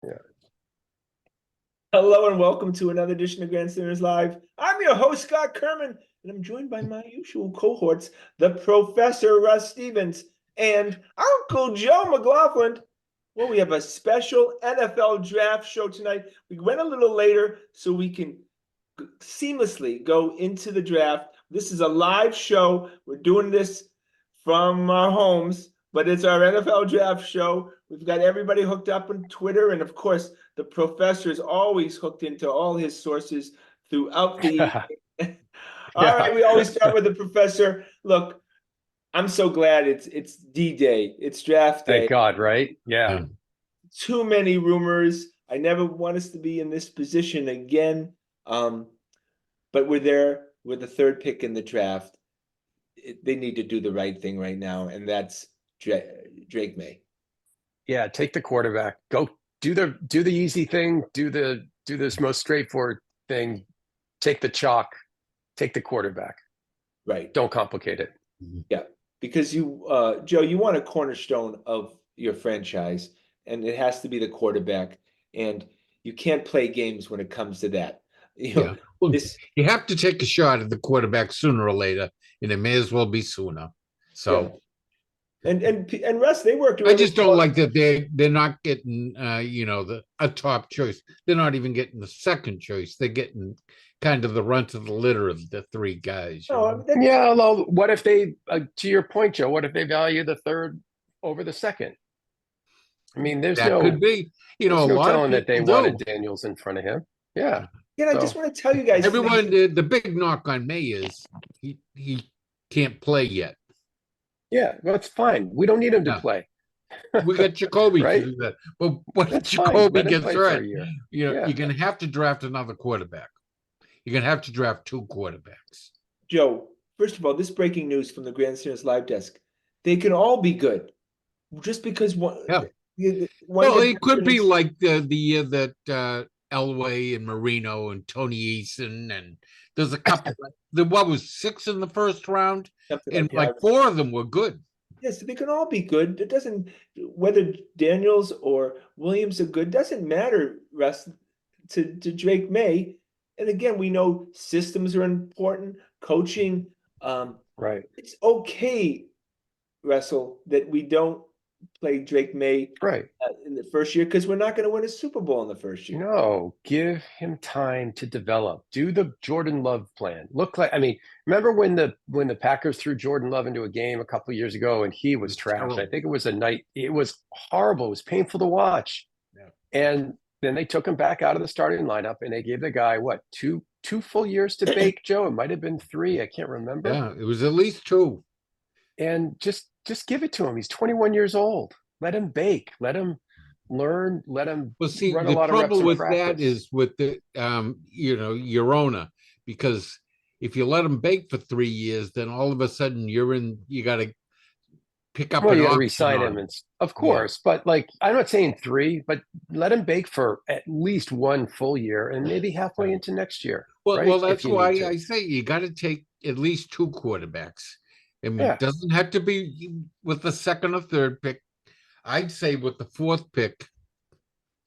Yeah. Hello and welcome to another edition of Grandstanders Live. I'm your host, Scott Kerman, and I'm joined by my usual cohorts, the Professor Russ Stevens and Uncle Joe McLaughlin. Well, we have a special NFL draft show tonight. We went a little later so we can seamlessly go into the draft. This is a live show. We're doing this from our homes, but it's our NFL draft show. We've got everybody hooked up on Twitter, and of course, the professor is always hooked into all his sources throughout the evening. All right, we always start with the professor. Look, I'm so glad it's D-Day. It's draft day. Thank God, right? Yeah. Too many rumors. I never want us to be in this position again. But we're there with the third pick in the draft. They need to do the right thing right now, and that's Drake May. Yeah, take the quarterback. Go do the easy thing, do this most straightforward thing. Take the chalk, take the quarterback. Right. Don't complicate it. Yeah. Because you Joe, you want a cornerstone of your franchise, and it has to be the quarterback. And you can't play games when it comes to that. Well, you have to take a shot at the quarterback sooner or later, and it may as well be sooner. So, and Russ, they worked. I just don't like that they're not getting a top choice. They're not even getting the second choice. They're getting kind of the runt of the litter of the three guys. Yeah, well, what if they, to your point, Joe? What if they value the third over the second? I mean, could be. A lot telling of that they wanted Daniels in front of him. Yeah. Yeah, I just want to tell you guys. Everyone, the big knock on May is he can't play yet. Yeah, that's fine. We don't need him to play. We got Jacoby right? to do that. But when Jacoby gets hurt, you're going to have to draft another quarterback. You're going to have to draft two quarterbacks. Joe, first of all, this breaking news from the Grandstanders Live Desk. They can all be good. Just because one... Yeah. Well, it could be like the year that Elway and Marino and Tony Eason, and there's a couple. What was 6 in the first round? And like 4 of them were good. Yes, they can all be good. It doesn't, whether Daniels or Williams are good, doesn't matter, Russ, to Drake May. And again, we know systems are important, coaching. Right. It's okay, Russell, that we don't play Drake May in the first year because we're not going to win a Super Bowl in the first year. No, give him time to develop. Do the Jordan Love plan. Remember when the Packers threw Jordan Love into a game a couple of years ago and he was trashed? I think it was it was horrible. It was painful to watch. Yeah. And then they took him back out of the starting lineup and they gave the guy two full years to bake, Joe. It might have been 3. I can't remember. Yeah, it was at least 2. And just give it to him. He's 21 years old. Let him bake. Let him learn. Let him. Well, see, the trouble with that is with the your owner, because if you let him bake for 3 years, then all of a sudden you got to pick up. Well, you got to re-sign him, and of course. Yeah. But I'm not saying 3, but let him bake for at least 1 full year, and maybe halfway into next year. Well, that's why I say you got to take at least 2 quarterbacks. I mean, it doesn't have to be with the second or third pick. I'd say with the 4th pick,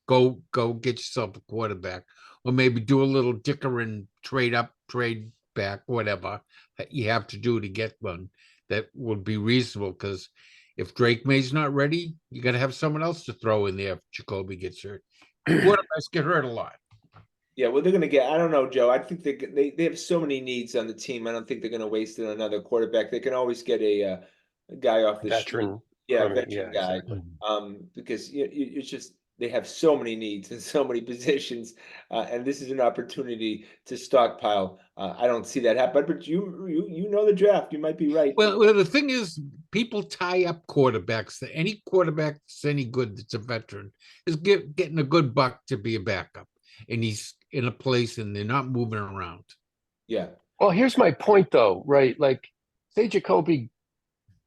go get yourself a quarterback, or maybe do a little dickering, trade up, trade back, whatever that you have to do to get one that would be reasonable. Because if Drake May's not ready, you got to have someone else to throw in there if Jacoby gets hurt. Quarterbacks get hurt a lot. Yeah, well, they're going to get. I don't know, Joe. I think they have so many needs on the team. I don't think they're going to waste it on another quarterback. They can always get a guy off the veteran. Veteran guy. Exactly. Because it's just they have so many needs and so many positions, and this is an opportunity to stockpile. I don't see that happen, but you know the draft. You might be right. Well, the thing is, people tie up quarterbacks. That any quarterback that's any good that's a veteran is getting a good buck to be a backup, and he's in a place and they're not moving around. Yeah. Well, here's my point though, right? Like, say Jacoby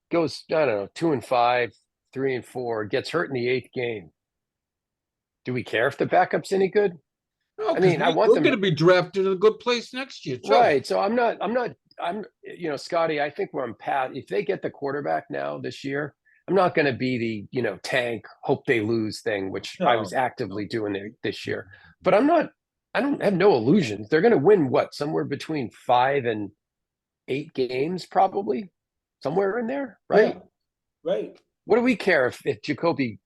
goes, I don't know, 2-5, 3-4, gets hurt in the 8th game. Do we care if the backup's any good? No, I mean, I want them to be drafted in a good place next year, too. Right. So I'm Scotty, I think we're on path. If they get the quarterback now this year, I'm not going to be the, tank, hope they lose thing, which I was No, actively doing there this year. But I don't have no illusions. They're going to win what? Somewhere between 5 and 8 games, probably somewhere in there, right? yeah, right. What do we care if Jacoby,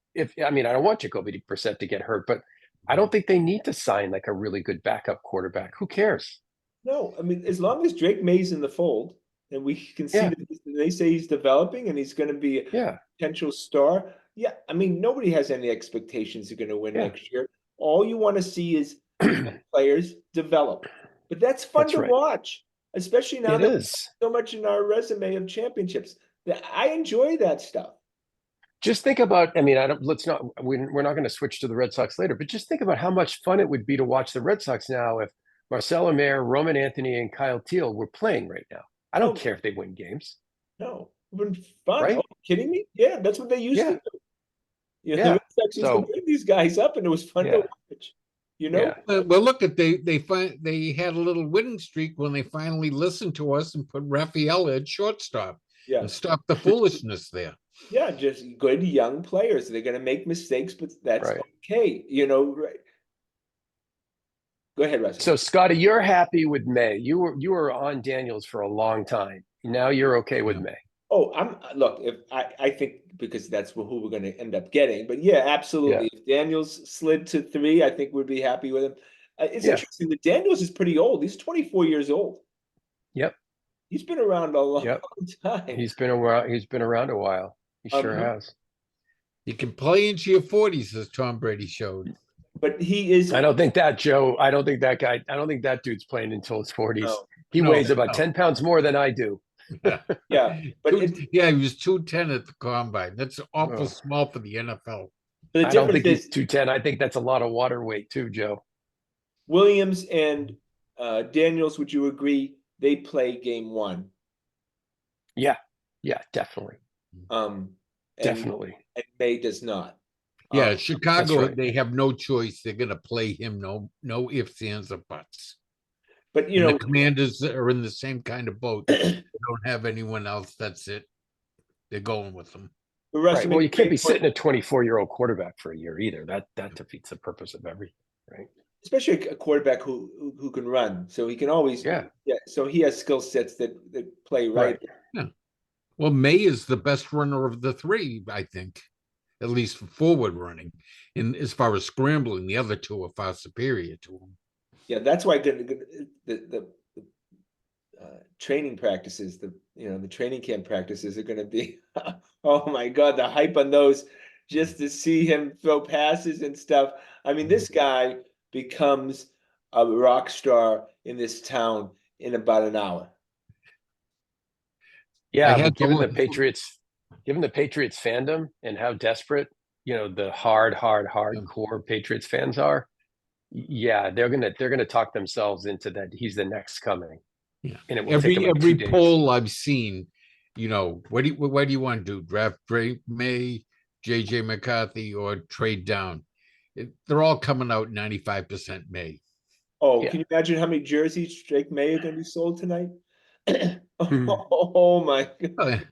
I mean, I don't want Jacoby Brissett to get hurt, but I don't think they need to sign like a really good backup quarterback. Who cares? No, I mean, as long as Drake May's in the fold, and we can see Yeah. that they say he's developing and he's going to be a Yeah. potential star. Yeah, I mean, nobody has any expectations they're going to win Yeah. next year. All you want to see is players develop. But that's fun That's to right. watch, especially now It that is. so much in our resume of championships. I enjoy that stuff. Just think about, I mean, we're not going to switch to the Red Sox later, but just think about how much fun it would be to watch the Red Sox now if Marcelo Mayer, Roman Anthony, and Kyle Teal were playing right now. I don't Oh, care if they win games, no, it's been fun. Oh, right? kidding me? Yeah, that's what they used to Yeah. do. The Yeah. Red Sox used to So, bring these guys up, and it was fun to yeah. watch. You know? Yeah. Well, look at they had a little winning streak when they finally listened to us and put Rafael at shortstop Yeah. and stopped the foolishness there. Yeah, just good young players. They're going to make mistakes, but that's Right. okay. Right? Go ahead, Russ. So, Scotty, you're happy with May. You were on Daniels for a long time. Now you're okay with Yeah. May. Oh, look, if I think because that's who we're going to end up getting. But yeah, absolutely. Yeah. If Daniels slid to 3, I think we'd be happy with him. It's Yeah. interesting that Daniels is pretty old. He's 24 years old. Yep. He's been around a long Yep. time. He's been around. He's been around a while. He sure has. You can play into your 40s, as Tom Brady showed. But he is. I don't think that Joe. I don't think that guy. I don't think that dude's playing until his 40s. No, He No, weighs about no. 10 pounds more than I do. Yeah, but Yeah, he was 210 at the combine. That's awful Oh. small for the NFL. the I don't difference think he's is 210. I think that's a lot of water weight too, Joe. Williams and Daniels. Would you agree? They play game 1. Yeah. Yeah, definitely. And, Definitely. and May does not. Yeah, Chicago, right. they have no choice. They're going to play him. No ifs, ands, or buts. But And the Commanders are in the same kind of boat. They don't have anyone else. That's it. They're going with them. Right. Well, you can't be sitting a 24-year-old quarterback for a year either. That defeats the purpose of everything, right? Especially a quarterback who can run, so he can always. Yeah. So he has skill sets that play right. Yeah. Well, May is the best runner of the 3, I think, at least for forward running. And as far as scrambling, the other 2 are far superior to him. Yeah, that's why the training practices, the training camp practices are going to be. Oh my God, the hype on those, just to see him throw passes and stuff. I mean, this guy becomes a rock star in this town in about an hour. Yeah, but given the Patriots fandom and how desperate, the hardcore Patriots fans are, yeah, they're gonna talk themselves into that he's the next coming. Yeah. And it will take them every 2 days. poll I've seen, what do you want to do? Draft Drake May, JJ McCarthy, or trade down? They're all coming out 95% May. Oh, Yeah. can you imagine how many jerseys Drake May are going to be sold tonight? Oh my God.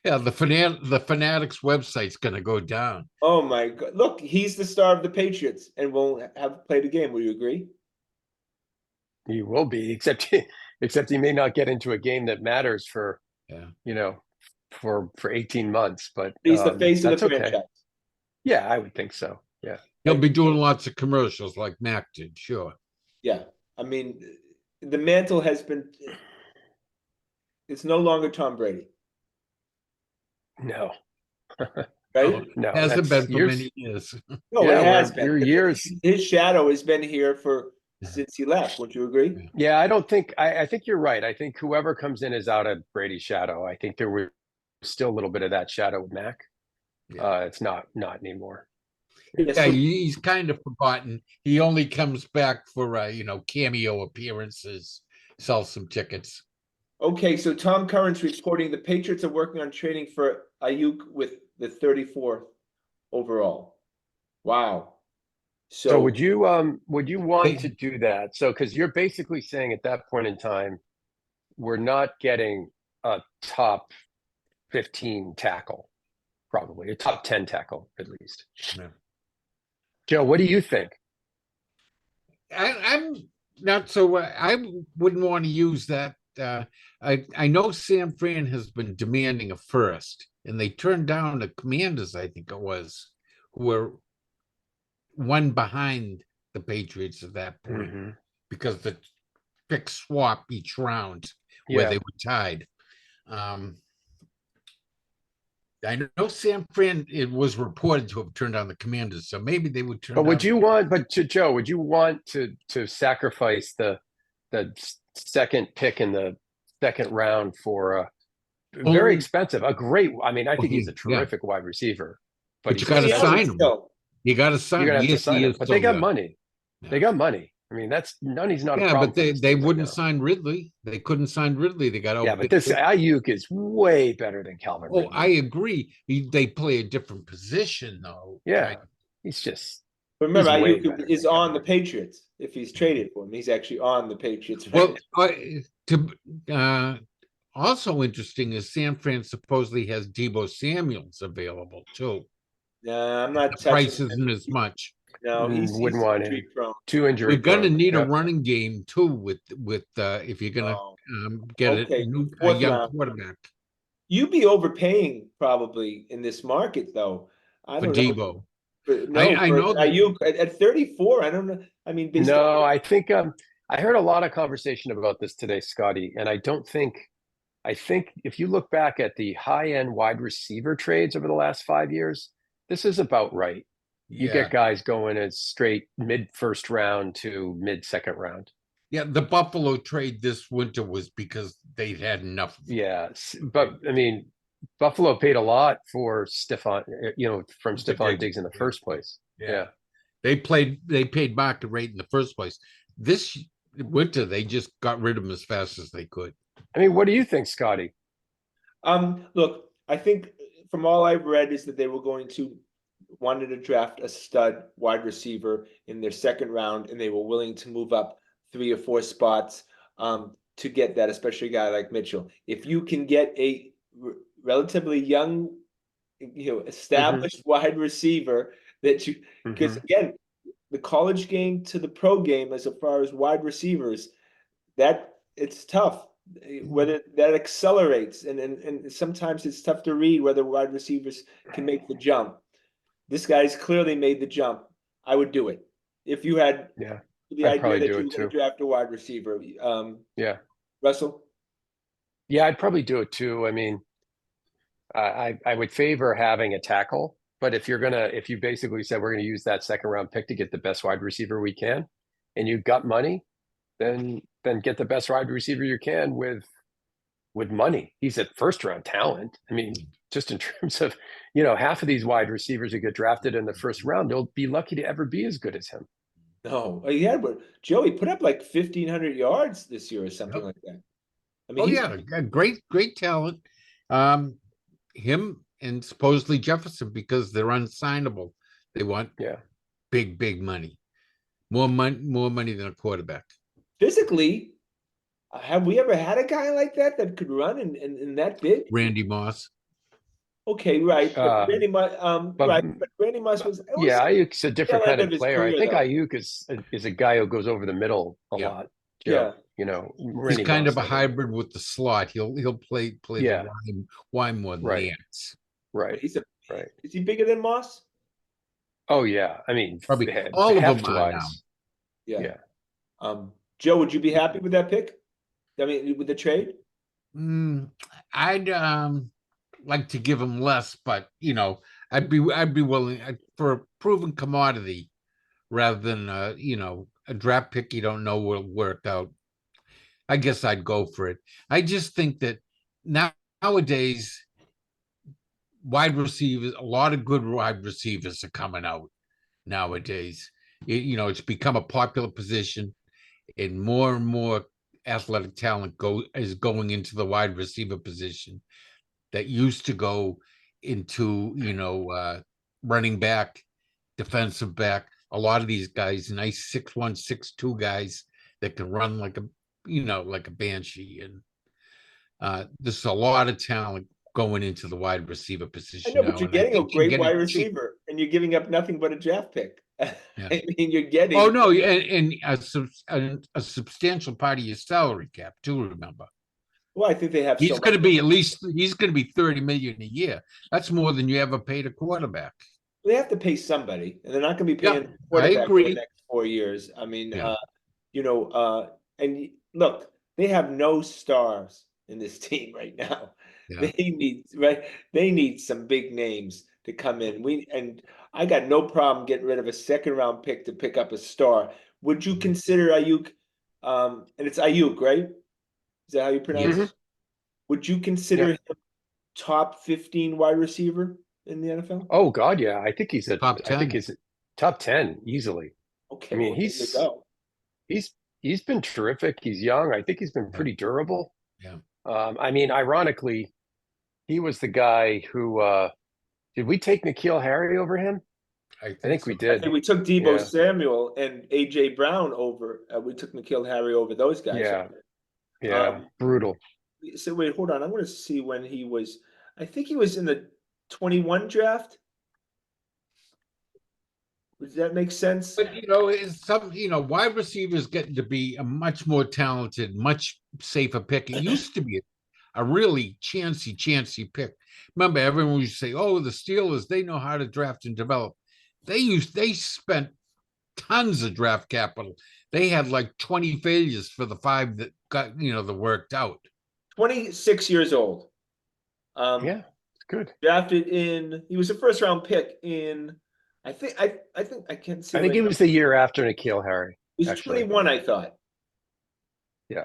Yeah, the Fanatics website's going to go down. Oh my God. Look, he's the star of the Patriots and won't have played a game. Will you agree? He will be, except he may not get into a game that matters for, for 18 months, but he's the face of the franchise. Okay. Yeah, I would think so. Yeah. He'll be doing lots of commercials like Mac did, sure. Yeah. I mean, the mantle has been, it's no longer Tom Brady. No. Right? No, hasn't been for many years. No, it has been. Years. His shadow has been here since he left. Would you agree? Yeah, I don't think I think you're right. I think whoever comes in is out of Brady's shadow. I think there was still a little bit of that shadow with Mac. Yeah. It's not anymore. Yeah, he's kind of forgotten. He only comes back for cameo appearances, sell some tickets. Okay, so Tom Curran's reporting the Patriots are working on trading for Ayuk with the 34th overall. Wow. So would you want to do that? So because you're basically saying at that point in time, we're not getting a top 15 tackle, probably a top 10 tackle at least. Yeah. Joe, what do you think? I'm not so. I wouldn't want to use that. I know San Fran has been demanding a first, and they turned down the Commanders. I think it was, who were one behind the Patriots at that point because the pick swap each round where Yeah. they were tied. I know San Fran, it was reported to have turned down the Commanders, so maybe they would turn But down. would you want, but to Joe, would you want to sacrifice the second pick in the second round for a very expensive, a great, I mean, I think he's a terrific wide receiver, But he's you got to expensive. sign him. You got to sign You're gonna him. have to sign him. But they got money. Yeah. They got money. I mean, that's money's not a Yeah, problem. but they wouldn't sign Ridley. They couldn't sign Ridley. They got Yeah, but this Ayuk is way better than Calvin Oh, Ridley. I agree. They play a different position, though. Yeah, he's just. But remember, he's way Ayuk better is than on Calvin the Patriots. If he's traded for him, he's actually on the Patriots. Well, also interesting is San Fran supposedly has Deebo Samuels available too. I'm not The touching price him. isn't as much. No, wouldn't want him. injury prone. Too injury. We're gonna prone. need a Yep. running game too with if you're gonna get Okay, a young round. quarterback You'd be overpaying probably in this market, though. I for don't know. Deebo. But no, I know Ayuk at 34. I don't know. I mean, No, I think I heard a lot of conversation about this today, Scotty, and I think if you look back at the high-end wide receiver trades over the last 5 years, this is about right. You get guys going as straight mid first round to mid second round. Yeah, the Buffalo trade this winter was because they had enough. Yeah, but I mean, Buffalo paid a lot for Stephon, from Stephon Diggs in the first place. Yeah. They paid market rate in the first place. This winter, they just got rid of them as fast as they could. I mean, what do you think, Scotty? Look, I think from all I've read is that they were wanted to draft a stud wide receiver in their second round, and they were willing to move up 3 or 4 spots to get that, especially a guy like Mitchell. If you can get a relatively young, established wide receiver that because again, the college game to the pro game, as far as wide receivers, that it's tough. Whether that accelerates, and sometimes it's tough to read whether wide receivers can make the jump. This guy's clearly made the jump. I would do it if you had the idea that you were going to draft a wide receiver. Russell. Yeah, I'd probably do it too. I mean, I would favor having a tackle, but if you basically said we're gonna use that second round pick to get the best wide receiver we can, and you've got money, then get the best wide receiver you can with money. He's a first round talent. I mean, just in terms of, half of these wide receivers who get drafted in the first round, they'll be lucky to ever be as good as him. No, Joey put up like 1,500 yards this year or something like that. I mean, great talent. Him and supposedly Jefferson, because they're unsignable. They want big money, more money than a quarterback. Physically, have we ever had a guy like that could run and that big? Randy Moss. Okay, right. But Randy Moss, right. But Randy Moss was Ayuk's a different kind of player. Career, I think Ayuk is a guy who goes over the middle a lot. Joe. He's kind of a hybrid with the slot. He'll play the line more than the X. Right. Is he bigger than Moss? Oh yeah. I mean, probably all of them are now. Yeah. Joe, would you be happy with that pick? I mean, with the trade? I'd like to give him less, but I'd be willing for a proven commodity rather than a draft pick you don't know will work out. I guess I'd go for it. I just think that nowadays wide receivers, a lot of good wide receivers are coming out nowadays. It's become a popular position, and more athletic talent is going into the wide receiver position that used to go into running back, defensive back. A lot of these guys, nice 6'1", 6'2" guys that can run like a banshee, and there's a lot of talent going into the wide receiver I position know, now. but you're And I getting a think you can great get wide it cheap. receiver, and you're giving up nothing but a draft pick. Yeah. I mean, you're getting. Oh no, and a substantial part of your salary cap too. Remember, Well, I think they have so he's going to much. be at least he's going to be 30 million a year. That's more than you ever paid a quarterback. They have to pay somebody, and they're not going to be Yeah, paying the I quarterback for the agree. next 4 years. I mean, Yeah. look, they have no stars in this team right now. Yeah. They need some big names to come in. And I got no problem getting rid of a second round pick to pick up a star. Would you consider Ayuk? And it's Ayuk, right? Is that how you pronounce Yes. it? Would you consider him top 15 wide receiver in the NFL? Oh God, yeah. I think he's Top 10. top 10 easily. Okay, I mean, well, there you go. he's been terrific. He's young. I think he's been pretty durable. Yeah. I mean, ironically, he was the guy who did we take N'Keal Harry over him? I I think think so. we I did. think we took Debo Yeah. Samuel and AJ Brown over. We took N'Keal Harry over those guys. Yeah. Yeah. Brutal. So wait, hold on. I'm going to see when he was. I think he was in the 21 draft. Does that make sense? But it's some wide receivers getting to be a much more talented, much safer pick. It used to be a really chancy pick. Remember, everyone used to say, "Oh, the Steelers, they know how to draft and develop." They spent tons of draft capital. They had like 20 failures for the 5 that got that worked out. 26 years old. Yeah, it's good. Drafted in. He was a first round pick in. I think I can't see. I think it was the year after N'Keal Harry. He was actually. 21, I thought. Yeah.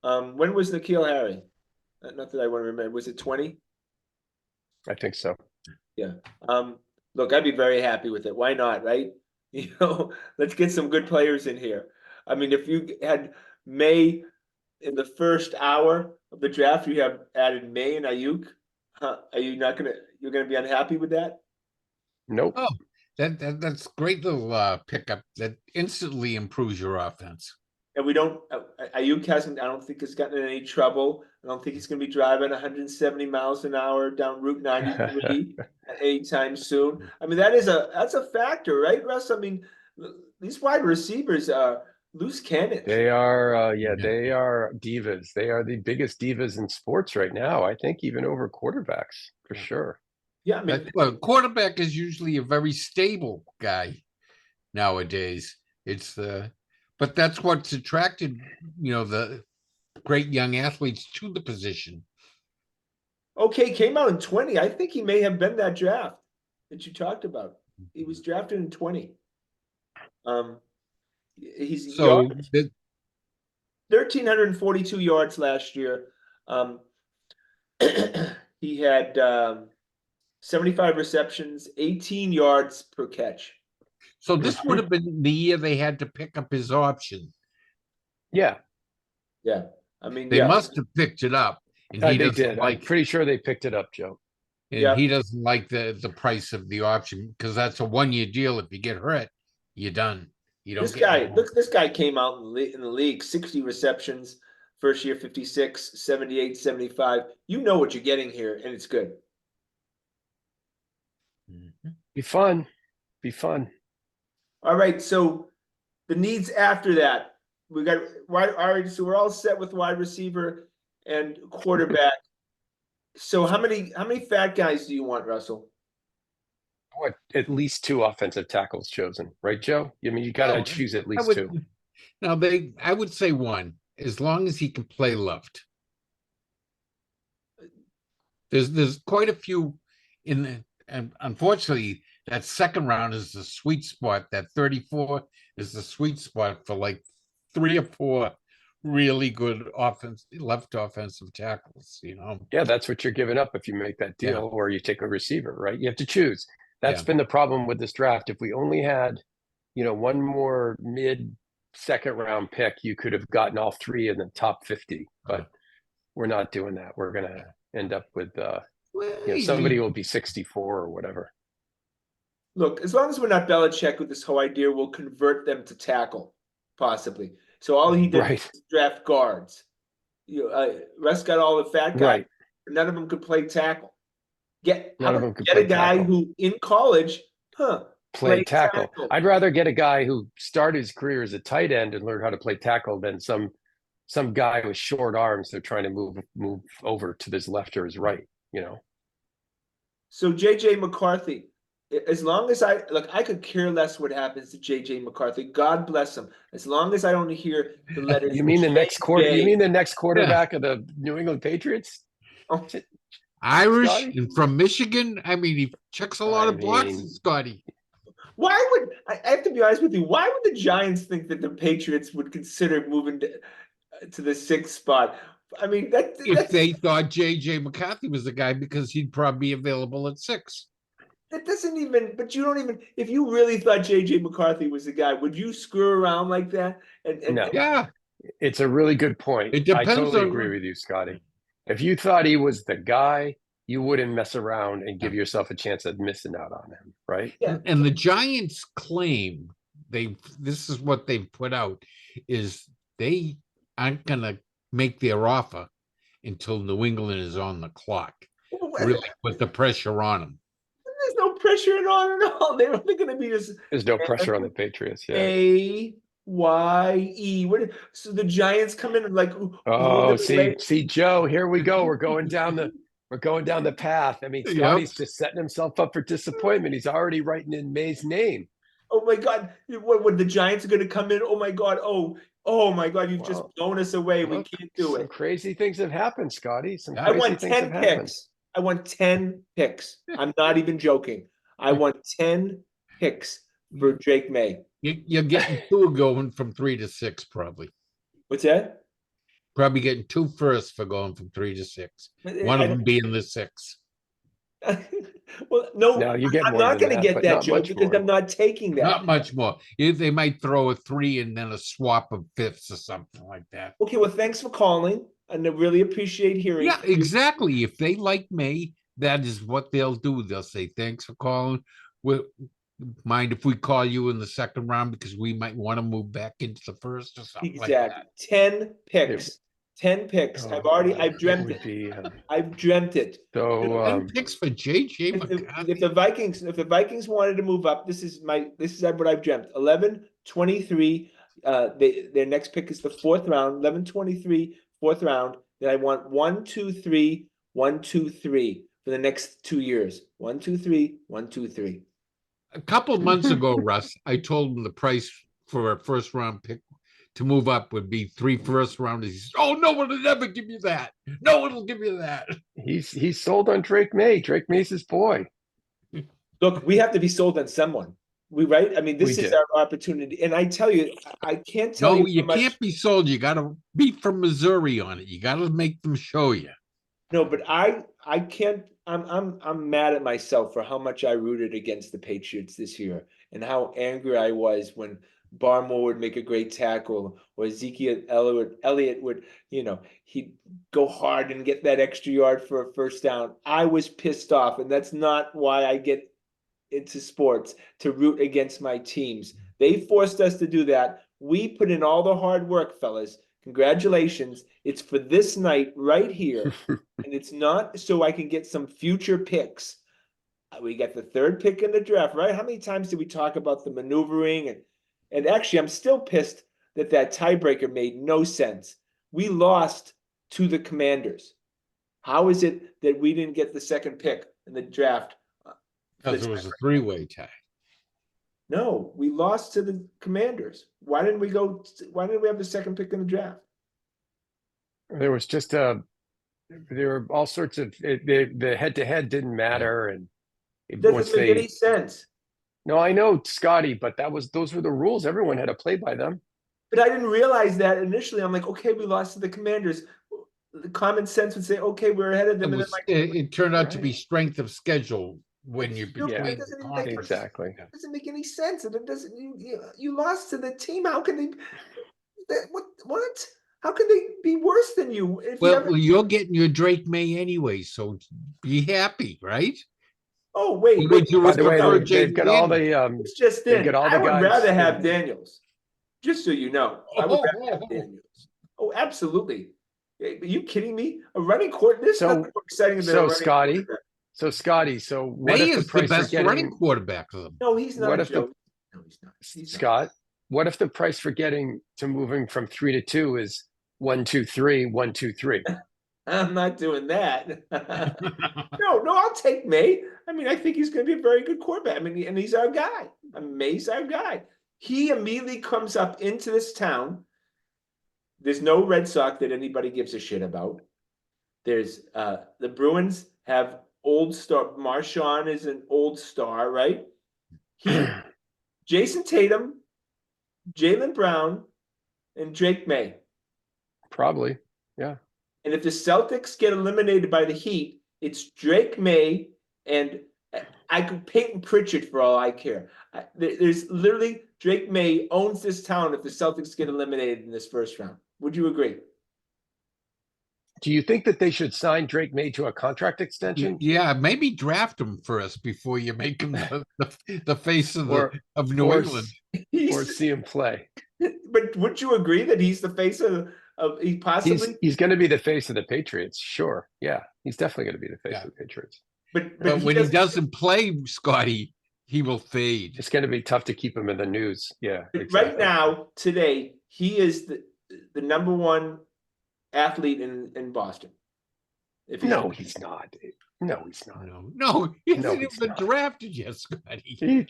When was N'Keal Harry? Not that I want to remember. Was it 20? I think so. Yeah. Look, I'd be very happy with it. Why not, right? Let's get some good players in here. I mean, if you had May in the first hour of the draft, you have added May and Ayuk. Are you not you're gonna be unhappy with that? Nope. Oh, that's great little pickup that instantly improves your offense. And we don't. Ayuk hasn't. I don't think has gotten in any trouble. I don't think he's going to be driving 170 miles an hour down Route 93 anytime soon. I mean, that's a factor, right, Russ? I mean, these wide receivers are loose cannons. They are, they are divas. They are the biggest divas in sports right now. I think even over quarterbacks for sure. Yeah, I mean, Well, quarterback is usually a very stable guy nowadays. But that's what's attracted, the great young athletes to the position. okay, came out in 20. I think he may have been that draft that you talked about. He was drafted in 20. He's So 1,342 yards last year. He had 75 receptions, 18 yards per catch. So this would have been the year they had to pick up his option. Yeah. Yeah. I mean, They must have picked it up. And he they doesn't did. like I'm pretty sure they picked it up, Joe. And he doesn't like the price of the option because that's a 1-year deal. If you get hurt, you're done. You don't. This guy came out in the league, 60 receptions, first year 56, 78, 75. You know what you're getting here, and it's good. Be fun. Be fun. All right, so the needs after that. We got wide. All right, so we're all set with wide receiver and quarterback. So how many fat guys do you want, Russell? What, at least 2 offensive tackles chosen, right, Joe? I mean, you got to choose at least 2. Now I would say 1, as long as he can play left. There's quite a few and unfortunately that second round is the sweet spot. That 34 is the sweet spot for like 3 or 4 really good left offensive tackles, Yeah, that's what you're giving up if you make that deal or you take a receiver, right? You have to choose. That's been the problem with this draft. If we only had, one more mid-second round pick, you could have gotten all 3 in the top 50. But we're not doing that. We're going to end up with somebody will be 64 or whatever. Look, as long as we're not Belichick with this whole idea, we'll convert them to tackle, possibly. So all he did was draft guards. Russ got all the fat guys. Right. None of them could play tackle. None of them could Get a play guy tackle. who in college, Play tackle. I'd rather get a guy who started his career as a tight end and learned how to play tackle than some guy with short arms they're trying to move over to his left or his right, you know. So JJ McCarthy, as long as I could care less what happens to JJ McCarthy. God bless him. As long as I don't hear the letters. You mean the next quarterback of the New England Patriots? Oh. Irish Scotty? and from Michigan. I mean, he checks a lot of boxes, Scotty. Why would I have to be honest with you? Why would the Giants think that the Patriots would consider moving to the 6th spot? I mean, if they thought JJ McCarthy was the guy, because he'd probably be available at 6. That doesn't even. But you don't even. If you really thought JJ McCarthy was the guy, would you screw around like that? No. Yeah, it's a really good point. It depends I totally on- agree with you, Scotty. If you thought he was the guy, you wouldn't mess around and give yourself a chance of missing out on him, right? Yeah. And the Giants claim this is what they've put out, is they aren't gonna make their offer until New England is on the clock, really, with the pressure on them. There's no pressure on at all. They're only going to be just. There's no pressure on the Patriots. Yeah. AYE. So the Giants come in and like. Oh, see, Joe. Here we go. We're going down the path. I mean, Scotty's just setting himself up for disappointment. He's already writing in May's name. Oh my God! What the Giants are going to come in? Oh my God! Oh my God! You've just blown us away. We can't do it. Some crazy things have happened, Scotty. I want 10 picks. I want 10 picks. I'm not even joking. I want 10 picks for Drake May. You're getting 2 going from 3 to 6, probably. What's that? Probably getting 2 firsts for going from 3 to 6. One of them being the 6. Well, no, I'm not going to get that, Joe, because I'm not taking that. Not much more. They might throw a 3 and then a swap of 5ths or something like that. Okay, well, thanks for calling, and I really appreciate hearing. Yeah, exactly. If they like May, that is what they'll do. They'll say, thanks for calling. Mind if we call you in the 2nd round, because we might want to move back into the 1st or something like that. 10 picks. 10 picks. I've dreamt it. I've dreamt it. So 10 picks for JJ McCarthy. If the Vikings wanted to move up, this is what I've dreamt. 11, 23. Their next pick is the 4th round. 11, 23, 4th round. Then I want 1, 2, 3, 1, 2, 3 for the next 2 years. 1, 2, 3, 1, 2, 3. A couple of months ago, Russ, I told him the price for a 1st round pick to move up would be 3 first rounders. He says, "Oh, no one will ever give you that. No one will give you that." He's sold on Drake May. Drake May's his boy. Look, we have to be sold on someone. Right? I mean, this is our opportunity. And I tell you, I can't tell you. No, you can't be sold. You got to be from Missouri on it. You got to make them show you. No, but I can't. I'm mad at myself for how much I rooted against the Patriots this year and how angry I was when Barmore would make a great tackle, or Ezekiel Elliott would, he'd go hard and get that extra yard for a 1st down. I was pissed off, and that's not why I get into sports, to root against my teams. They forced us to do that. We put in all the hard work, fellas. Congratulations. It's for this night right here. And it's not so I can get some future picks. We got the 3rd pick in the draft, right? How many times did we talk about the maneuvering? And actually, I'm still pissed that tiebreaker made no sense. We lost to the Commanders. How is it that we didn't get the 2nd pick in the draft? Because it was a 3-way tie. No, we lost to the Commanders. Why didn't we have the 2nd pick in the draft? There was just there were all sorts of the head-to-head didn't matter, and it doesn't make any sense. No, I know, Scotty, but those were the rules. Everyone had to play by them. But I didn't realize that initially. I'm like, okay, we lost to the Commanders. The common sense would say, okay, we're ahead of them. It turned out to be strength of schedule when you exactly. It doesn't make any sense. And it doesn't. You lost to the team. How can they? What? How can they be worse than you? You're getting your Drake May anyway, so be happy, right? Oh wait! By the way, they've got all the it's just in. I would rather have Daniels. Just so you know, I would rather have Daniels. Oh, absolutely. Are you kidding me? A running quarterback. This is So- nothing more exciting than a So running Scotty, quarterback. so what May if the is the price for best running getting quarterback of them. No, he's not. What if the- Joe. No, he's not. He's not. Scott? What if the price for getting to moving from 3 to 2 is 1, 2, 3, 1, 2, 3? I'm not doing that. No, I'll take May. I mean, I think he's going to be a very good quarterback. I mean, and he's our guy. May's our guy. He immediately comes up into this town. There's no Red Sox that anybody gives a shit about. There's the Bruins have old star. Marshawn is an old star, right? Jason Tatum, Jaylen Brown, and Drake May. Probably, yeah. And if the Celtics get eliminated by the Heat, it's Drake May and I could Peyton Pritchard for all I care. There's literally Drake May owns this town if the Celtics get eliminated in this first round. Would you agree? Do you think that they should sign Drake May to a contract extension? Yeah, maybe draft him first before you make him the face of New England. Or see him play. But would you agree that he's the face of he possibly? He's going to be the face of the Patriots. Sure. Yeah. He's definitely going to be the face of the Patriots. But when he doesn't play, Scotty, he will fade. It's going to be tough to keep him in the news. Yeah. Exactly. Right now, today, he is the number one athlete in Boston. No, he's not. No, he's not. No, he hasn't even been drafted yet, Scotty.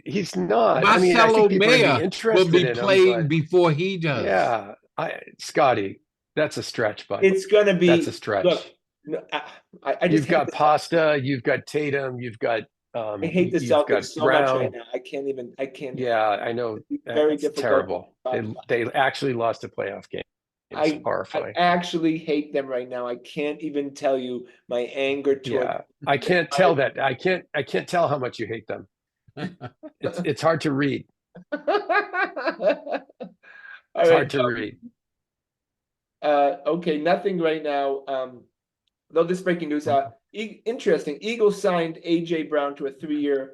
He's not. Marcelo Mayer will be playing him, before he does. Yeah, Scotty, that's a stretch, buddy. It's going to be. That's a stretch. Look, you've got Pasta, you've got Tatum, you've got. I hate the Celtics so much right now. I can't. Yeah, I know. Very difficult. Terrible. They actually lost a playoff game. It's horrifying. I actually hate them right now. I can't even tell you my anger toward. Yeah, I can't tell that. I can't tell how much you hate them. It's hard to read. It's hard to read. Okay, nothing right now. Though this breaking news, interesting. Eagles signed AJ Brown to a 3-year,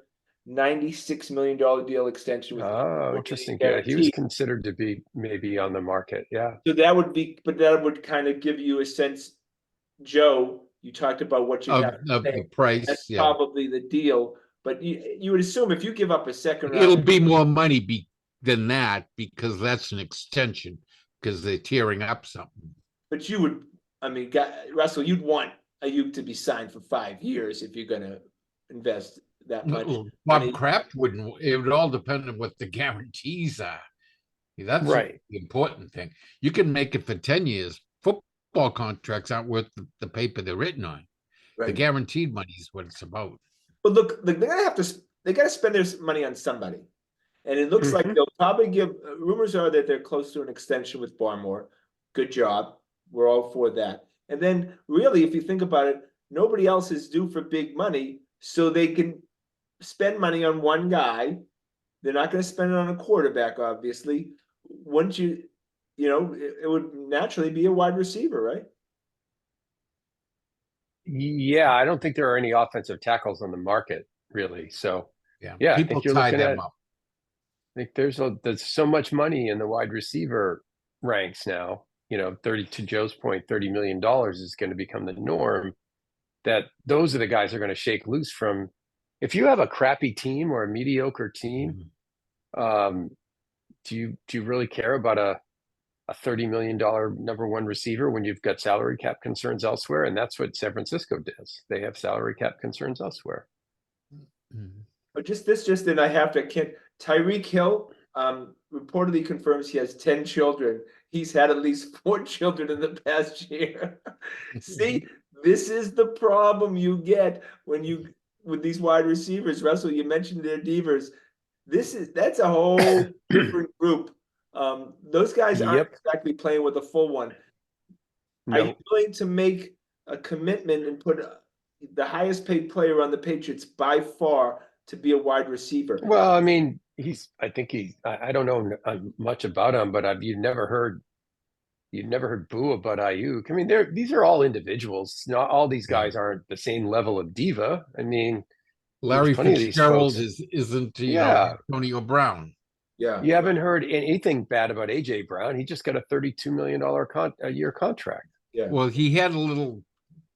$96 million deal extension. With interesting. Yeah, he was considered to be maybe on the market. Yeah. So that would kind of give you a sense, Joe. You talked about what you have of the price. That's probably the deal. But you would assume if you give up a second round, it'll be more money than that because that's an extension because they're tearing up something. But you would, Russell, you'd want Ayuk to be signed for 5 years if you're going to invest that much. Bob Kraft wouldn't. It would all depend on what the guarantees are. That's right. The important thing. You can make it for 10 years. Football contracts aren't worth the paper they're written on. Right. The guaranteed money is what it's about. But look, they're gonna they got to spend their money on somebody, and it looks like they'll probably give. Rumors are that they're close to an extension with Barmore. Good job. We're all for that. And then, really, if you think about it, nobody else is due for big money, so they can spend money on one guy. They're not going to spend it on a quarterback, obviously. Once it would naturally be a wide receiver, right? Yeah, I don't think there are any offensive tackles on the market, really. So, yeah, people tie them up. I think there's so much money in the wide receiver ranks now. 30 to Joe's point, $30 million is going to become the norm. That those are the guys that are going to shake loose from. If you have a crappy team or a mediocre team, do you really care about a $30 million number one receiver when you've got salary cap concerns elsewhere? And that's what San Francisco does. They have salary cap concerns elsewhere. But just then I have to Tyreek Hill reportedly confirms he has 10 children. He's had at least 4 children in the past year. See, this is the problem you get with these wide receivers. Russell, you mentioned their divas. That's a whole different group. Those guys aren't exactly playing with a full one. No. Are you willing to make a commitment and put the highest paid player on the Patriots by far to be a wide receiver? Well, I mean, I don't know much about him, but you've never heard boo about Ayuk. I mean, these are all individuals. Not all these guys aren't the same level of diva. I mean, Larry Fitzgerald isn't Antonio Brown. Yeah. You haven't heard anything bad about AJ Brown. He just got a $32 million a year contract. Yeah. Well, he had a little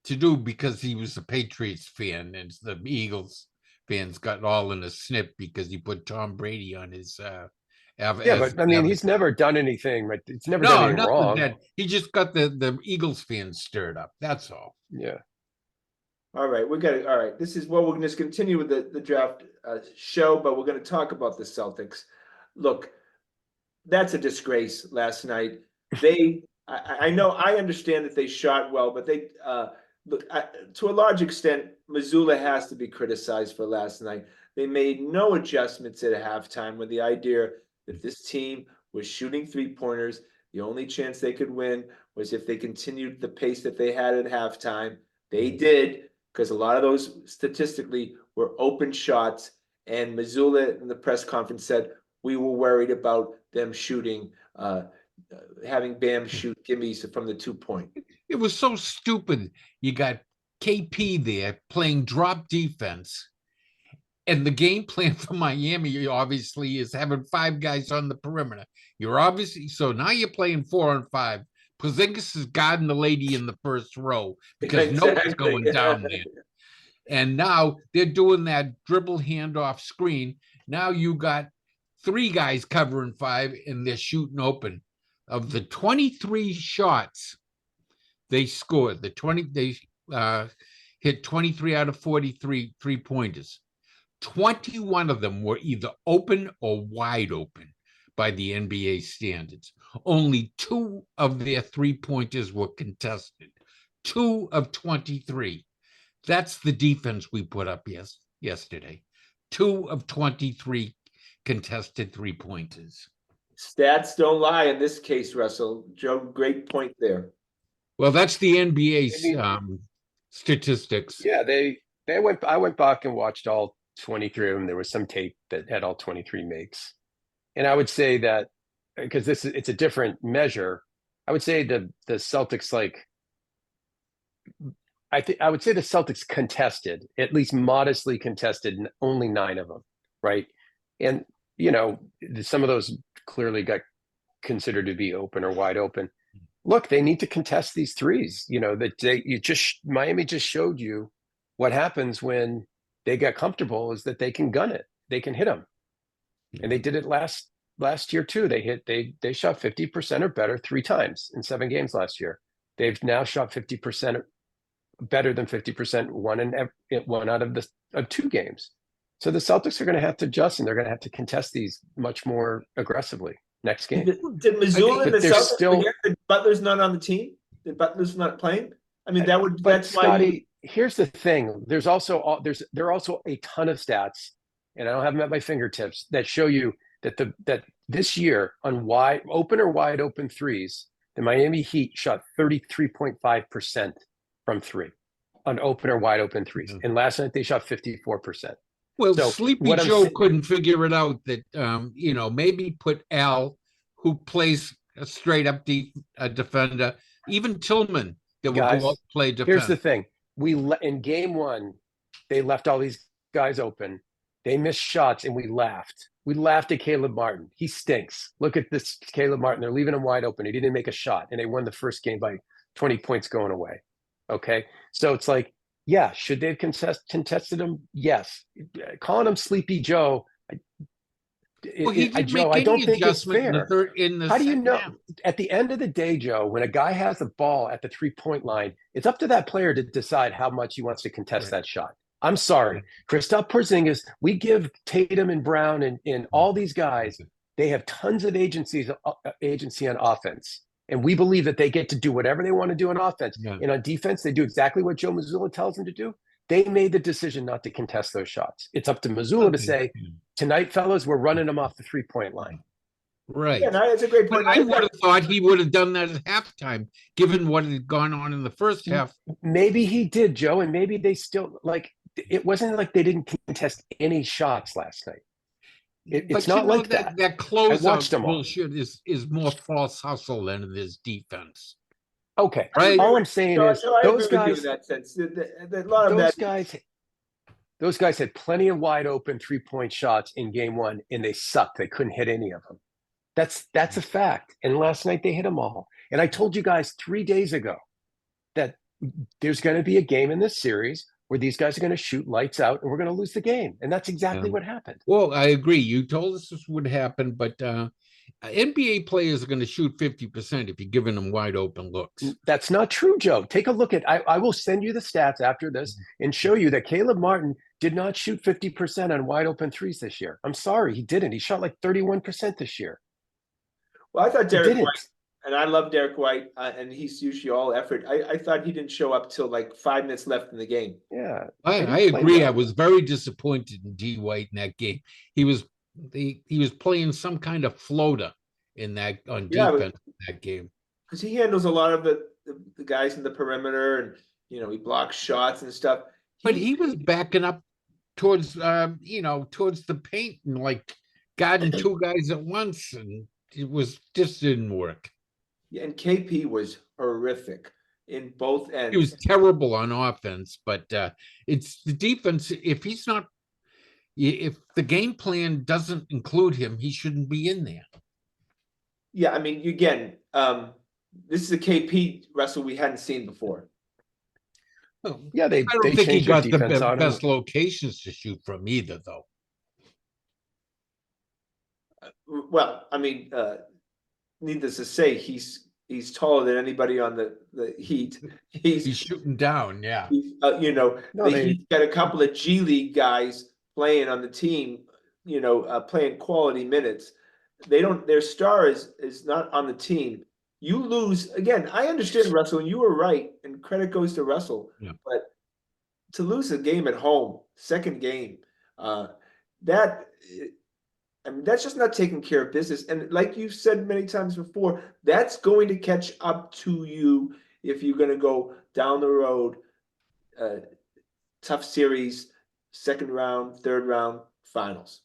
to do because he was a Patriots fan, and the Eagles fans got all in a snip because he put Tom Brady on his Yeah, but I mean, he's never done anything. Right? He's never done anything wrong. That. He just got the Eagles fans stirred up. That's all. Yeah. All right, we got it. All right, this is what we're going to continue with the draft show, but we're going to talk about the Celtics. Look, that's a disgrace last night. I know, I understand that they shot well, but they look, to a large extent, Missoula has to be criticized for last night. They made no adjustments at halftime with the idea that this team was shooting three-pointers. The only chance they could win was if they continued the pace that they had at halftime. They did, because a lot of those statistically were open shots. And Missoula in the press conference said, we were worried about them shooting, having Bam shoot gimmies from the 2-point. It was so stupid. You got KP there playing drop defense. And the game plan for Miami, obviously, is having 5 guys on the perimeter. You're obviously, so now you're playing 4-on-5. Porzingis is guarding the lady in the first row because no one's going down there. And now they're doing that dribble handoff screen. Now you got 3 guys covering 5, and they're shooting open. Of the 23 shots they scored, they hit 23 out of 43 3-pointers. 21 of them were either open or wide open by the NBA standards. Only 2 of their 3-pointers were contested. 2 of 23. That's the defense we put up yesterday. 2 of 23 contested 3-pointers. Stats don't lie in this case, Russell. Joe, great point there. Well, that's the NBA's statistics. Yeah, I went back and watched all 23 of them. There was some tape that had all 23 makes. And I would say that, because it's a different measure, I would say the Celtics, I would say the Celtics contested, at least modestly contested, only 9 of them, right? And, some of those clearly got considered to be open or wide open. Look, they need to contest these threes. Miami just showed you what happens when they get comfortable, is that they can gun it, they can hit them, and they did it last year too. They shot 50% or better 3 times in 7 games last year. They've now shot 50% better than 50% one out of 2 games. So the Celtics are going to have to adjust, and they're going to have to contest these much more aggressively next game. Did Missoula and the Celtics forget that Butler's not on the team? That Butler's not playing? I mean, that's Scotty, why. Here's the thing. There are also a ton of stats, and I don't have them at my fingertips, that show you that this year on open or wide open threes, the Miami Heat shot 33.5% from 3 on open or wide open threes. Mm-hmm. And last night they shot 54%. Well, so Sleepy Joe couldn't figure it out that, maybe put Al, who plays a straight up defender, even Tillman that would go play defense. Here's the thing. In game 1, they left all these guys open. They missed shots, and we laughed. We laughed at Caleb Martin. He stinks. Look at this Caleb Martin. They're leaving him wide open. He didn't make a shot, and they won the first game by 20 points going away. Okay? So it's like, yeah, should they have contested him? Yes. Calling him Sleepy Joe, I don't think it's fair. How do you know? At the end of the day, Joe, when a guy has the ball at the 3-point line, it's up to that player to decide how much he wants to contest that shot. I'm sorry. Kristaps Porzingis, we give Tatum and Brown and all these guys, they have tons of agency on offense. And we believe that they get to do whatever they want to do on offense. Yeah. And on defense, they do exactly what Joe Mazzulla tells them to do. They made the decision not to contest those shots. It's up to Mazzulla to say, tonight, fellas, we're running them off the 3-point line. Right. Yeah, that's a great point. But I would have thought he would have done that at halftime, given what had gone on in the first half. Maybe he did, Joe, and maybe they still, it wasn't like they didn't contest any shots last night. It's not like that. That closeout bullshit is more false hustle than it is defense. Okay. Right. All I'm saying is those guys. That sense. A lot of those that. guys. Those guys had plenty of wide open 3-point shots in game one, and they sucked. They couldn't hit any of them. That's a fact. And last night they hit them all. And I told you guys 3 days ago that there's going to be a game in this series where these guys are going to shoot lights out and we're going to lose the game. And that's exactly what happened. Well, I agree. You told us this would happen, but NBA players are going to shoot 50% if you're giving them wide open looks. That's not true, Joe. Take a look at, I will send you the stats after this and show you that Caleb Martin did not shoot 50% on wide open threes this year. I'm sorry, he didn't. He shot like 31% this year. Well, I thought Derek White, and I love Derek White, and he's usually all effort. I thought he didn't show up till like 5 minutes left in the game. Yeah, I agree. Well. I was very disappointed in D. White in that game. He was playing some kind of floater in that on defense in that game. Because he handles a lot of the guys in the perimeter, and he blocks shots and stuff. But he was backing up towards towards the paint and like guarding 2 guys at once, and it just didn't work. Yeah, and KP was horrific in both ends. He was terrible on offense, but it's the defense. If the game plan doesn't include him, he shouldn't be in there. Yeah, I mean, again, this is a KP Russell we hadn't seen before. Well, yeah, I don't think he got the best locations to shoot from either, though. Well, I mean, needless to say, he's taller than anybody on the Heat. He's shooting down, yeah. He's got a couple of G League guys playing on the team, playing quality minutes. Their star is not on the team. You lose again. I understand, Russell, and you were right, and credit goes to Russell. Yeah. But to lose a game at home, second game, that's just not taking care of business. And like you've said many times before, that's going to catch up to you if you're going to go down the road. Tough series, second round, third round, finals.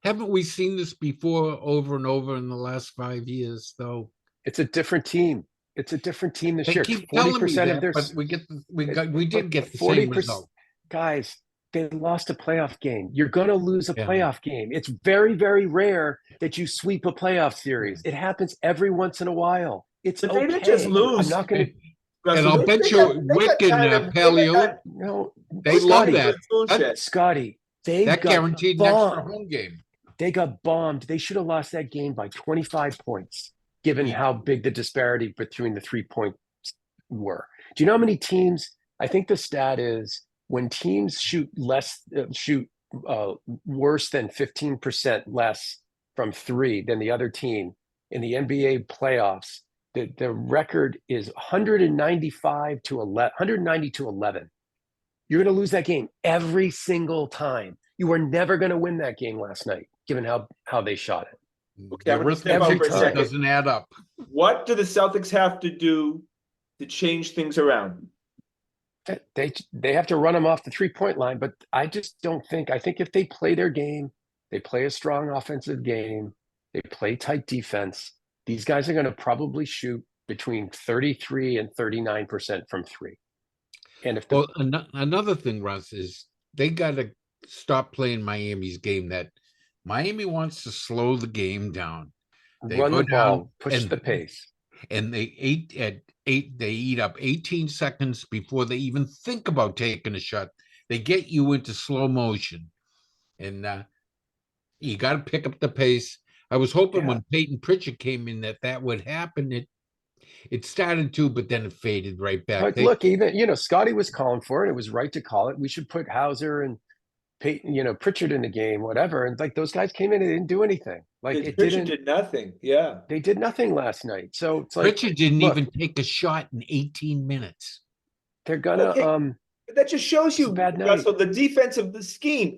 Haven't we seen this before over and over in the last 5 years, though? It's a different team. It's a different team this year. Keep telling me that, but we did get the same result. Guys, they lost a playoff game. You're going to lose a playoff game. It's very, very rare that you sweep a playoff series. It happens every once in a while. It's but okay. They didn't just lose. I'm not going to. And I'll bet you Wick and Paleo, they love that. Scotty, that guaranteed an extra home game. They got bombed. They should have lost that game by 25 points, given how big the disparity between the 3 points were. Do you know how many teams? I think the stat is when teams shoot worse than 15% less from 3 than the other team in the NBA playoffs, the record is 190 to 11. You're going to lose that game every single time. You were never going to win that game last night, given how they shot it. Okay, the risk every time doesn't add up. What do the Celtics have to do to change things around? They have to run them off the 3-point line, but I just don't think. I think if they play their game, they play a strong offensive game, they play tight defense. These guys are going to probably shoot between 33 and 39% from 3. And if another thing, Russ, is they got to stop playing Miami's game. That Miami wants to slow the game down. They run the ball, push the pace, and they eat up 18 seconds before they even think about taking a shot. They get you into slow motion, and you got to pick up the pace. I was hoping when Peyton Pritchard came in that would happen. It started to, but then it faded right back. But look, even Scotty was calling for it. It was right to call it. We should put Hauser and Peyton, Pritchard in the game, whatever. And like those guys came in and didn't do anything. Like Pritchard did nothing. Yeah, they did nothing last night. So it's like Pritchard didn't even take a shot in 18 minutes. They're gonna. That just shows you, Russell, the defensive scheme.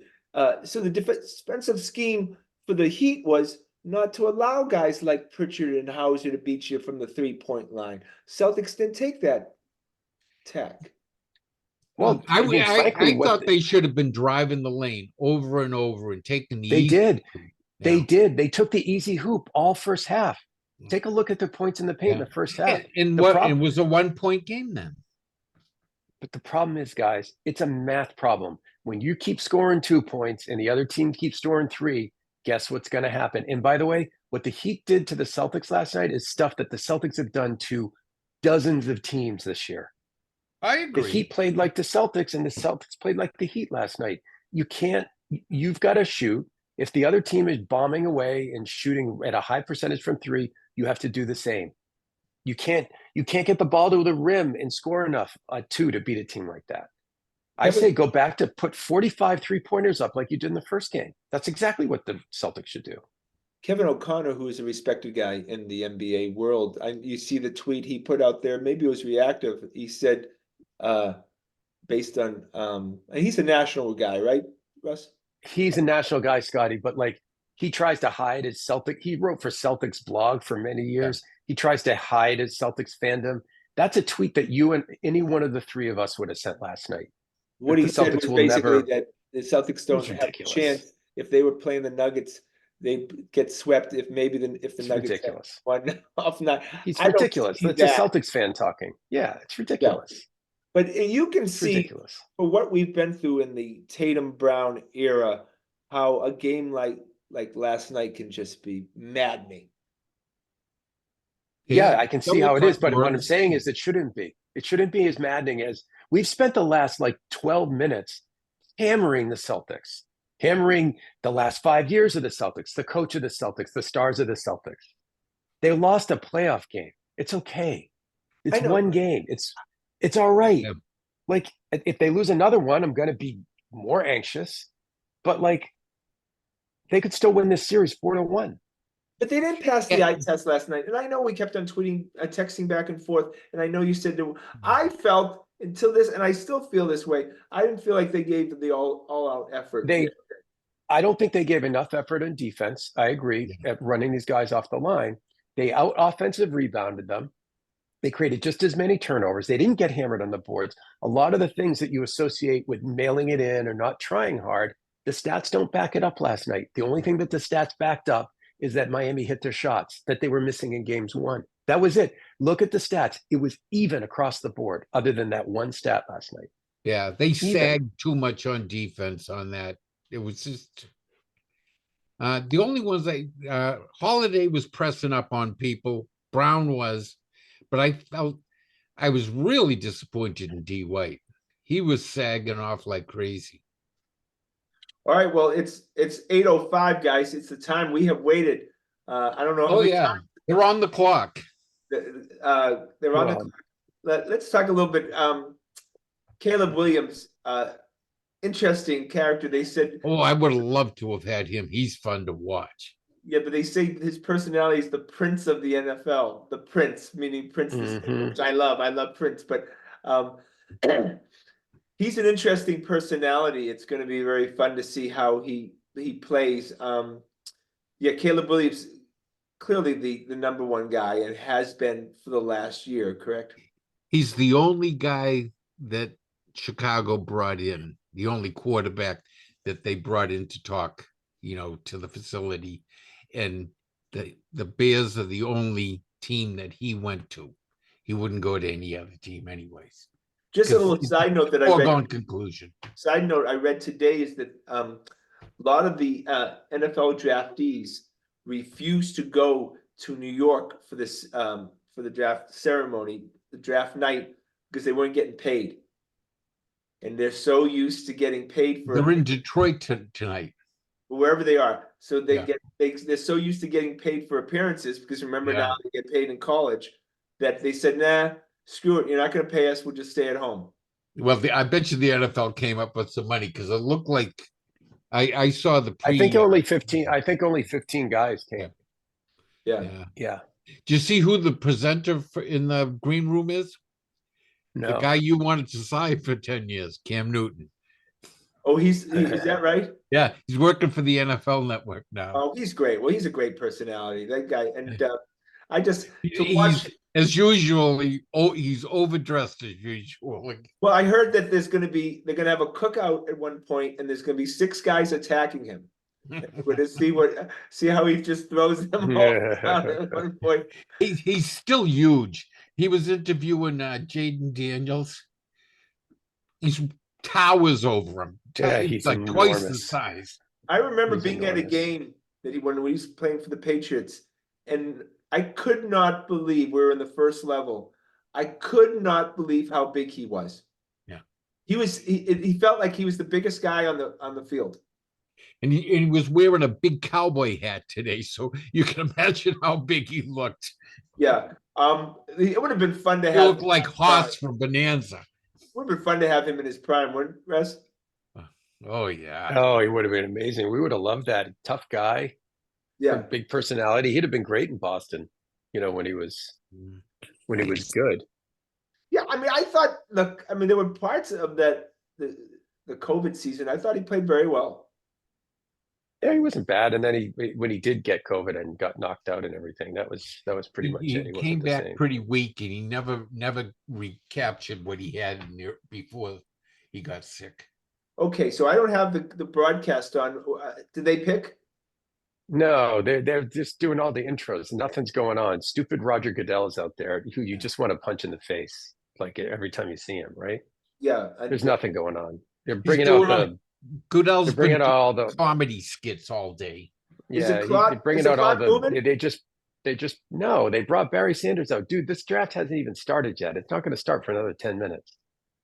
So the defensive scheme for the Heat was not to allow guys like Pritchard and Hauser to beat you from the 3-point line. Celtics didn't take that tack. Well, I thought they should have been driving the lane over and over and taking the. They did. Yeah. They did. They took the easy hoop all first half. Take a look at the points in the paint in the first half. And it was a 1-point game then. But the problem is, guys, it's a math problem. when you keep scoring 2 points and the other team keeps scoring 3, guess what's going to happen? And by the way, what the Heat did to the Celtics last night is stuff that the Celtics have done to dozens of teams this year. I The agree. Heat played like the Celtics and the Celtics played like the Heat last night. You've got to shoot. If the other team is bombing away and shooting at a high percentage from 3, you have to do the same. You can't get the ball to the rim and score enough 2 to beat a team like that. I say go back to put 45 3-pointers up like you did in the first game. That's exactly what the Celtics should do. Kevin O'Connor, who is a respected guy in the NBA world, you see the tweet he put out there. Maybe it was reactive. He said, based on, he's a national guy, right, Russ? He's a national guy, Scotty, but like he tries to hide his Celtic. He wrote for Celtics blog for many years. Yeah. He tries to hide his Celtics fandom. That's a tweet that you and any one of the 3 of us would have sent last night. What he said was basically that the Celtics don't have a chance. If they were playing the Nuggets, they get swept. If the Nuggets won off night. He's ridiculous. That's a Celtics fan talking. Yeah, it's ridiculous. Yeah. But you can see for what we've been through in the Tatum Brown era, how a game like last night can just be maddening. Yeah, I can see how it is. But what I'm saying is it shouldn't be. It shouldn't be as maddening as we've spent the last 12 minutes hammering the Celtics, hammering the last 5 years of the Celtics, the coach of the Celtics, the stars of the Celtics. They lost a playoff game. It's okay. It's one game. It's all right. Yeah. Like if they lose another one, I'm going to be more anxious. But they could still win this series 4-1. But they didn't pass the eye test last night. And I know we kept on tweeting, texting back and forth. And I know you said that I felt until this, and I still feel this way. I didn't feel like they gave the all-out effort. I don't think they gave enough effort in defense. I agree at running these guys off the line. They out-offensive rebounded them. They created just as many turnovers. They didn't get hammered on the boards. A lot of the things that you associate with mailing it in or not trying hard, the stats don't back it up last night. The only thing that the stats backed up is that Miami hit their shots that they were missing in games 1. That was it. Look at the stats. It was even across the board other than that one stat last night. Yeah, they sagged too much on defense on that. It was just the only ones Holiday was pressing up on people. Brown was, but I was really disappointed in D. White. He was sagging off like crazy. All right, well, it's 8:05, guys. It's the time we have waited. I don't know. Oh yeah, they're on the clock. They're on the clock. Let's talk a little bit. Caleb Williams, interesting character. They said. Oh, I would have loved to have had him. He's fun to watch. Yeah, but they say his personality is the Prince of the NFL. The Prince, meaning Prince, which I love. I love Prince, but he's an interesting personality. It's going to be very fun to see how he plays. Yeah, Caleb Williams, clearly the number one guy and has been for the last year, correct? He's the only guy that Chicago brought in, the only quarterback that they brought in to talk, to the facility. And the Bears are the only team that he went to. He wouldn't go to any other team anyways. Just a little side note that I read. Conclusion. Side note I read today is that a lot of the NFL draftees refused to go to New York for this for the draft ceremony, the draft night, because they weren't getting paid, and they're so used to getting paid for. They're in Detroit tonight. Wherever they are, so they're so used to getting paid for appearances because remember now they get paid in college that they said, nah. Screw it! You're not going to pay us. We'll just stay at home. Well, I bet you the NFL came up with some money because it looked like I saw the. I think only 15. I think only 15 guys came. Yeah. Do you see who the presenter in the green room is? No. The guy you wanted to sign for 10 years, Cam Newton. Oh, is that right? Yeah, he's working for the NFL Network now. Oh, he's great. Well, he's a great personality, that guy, and I just as usual, he's overdressed as usual. Well, I heard that they're going to have a cookout at one point, and there's going to be 6 guys attacking him. We're to see how he just throws them all down at one point. He's still huge. He was interviewing Jaden Daniels. He's towers over him. Yeah, He's he's like twice the enormous. size. I remember He's being at a enormous. game that when he was playing for the Patriots, and I could not believe we were in the first level. I could not believe how big he was. Yeah. He felt like he was the biggest guy on the field. And he was wearing a big cowboy hat today, so you can imagine how big he looked. Yeah. It would have been fun to He have looked like Hoss from Bonanza. would have been fun to have him in his prime, wouldn't it, Russ? Oh yeah. Oh, he would have been amazing. We would have loved that. Tough guy, Yeah. big personality. He'd have been great in Boston, when he was good. Yeah, I mean, there were parts of the COVID season. I thought he played very well. Yeah, he wasn't bad. And then when he did get COVID and got knocked out and everything, that was pretty much it. He He came wasn't the back same. pretty weak, and he never recaptured what he had in there before he got sick. Okay, so I don't have the broadcast on. Did they pick? No, they're just doing all the intros. Nothing's going on. Stupid Roger Goodell is out there who you just want to punch in the face like every time you see him, right? Yeah, There's nothing going on. They're He's bringing out doing the Goodell's they're bringing been out all doing the comedy skits all day. Is the yeah, clock- they're bringing is the out all clock the moving? they just no, they brought Barry Sanders out. Dude, this draft hasn't even started yet. It's not going to start for another 10 minutes.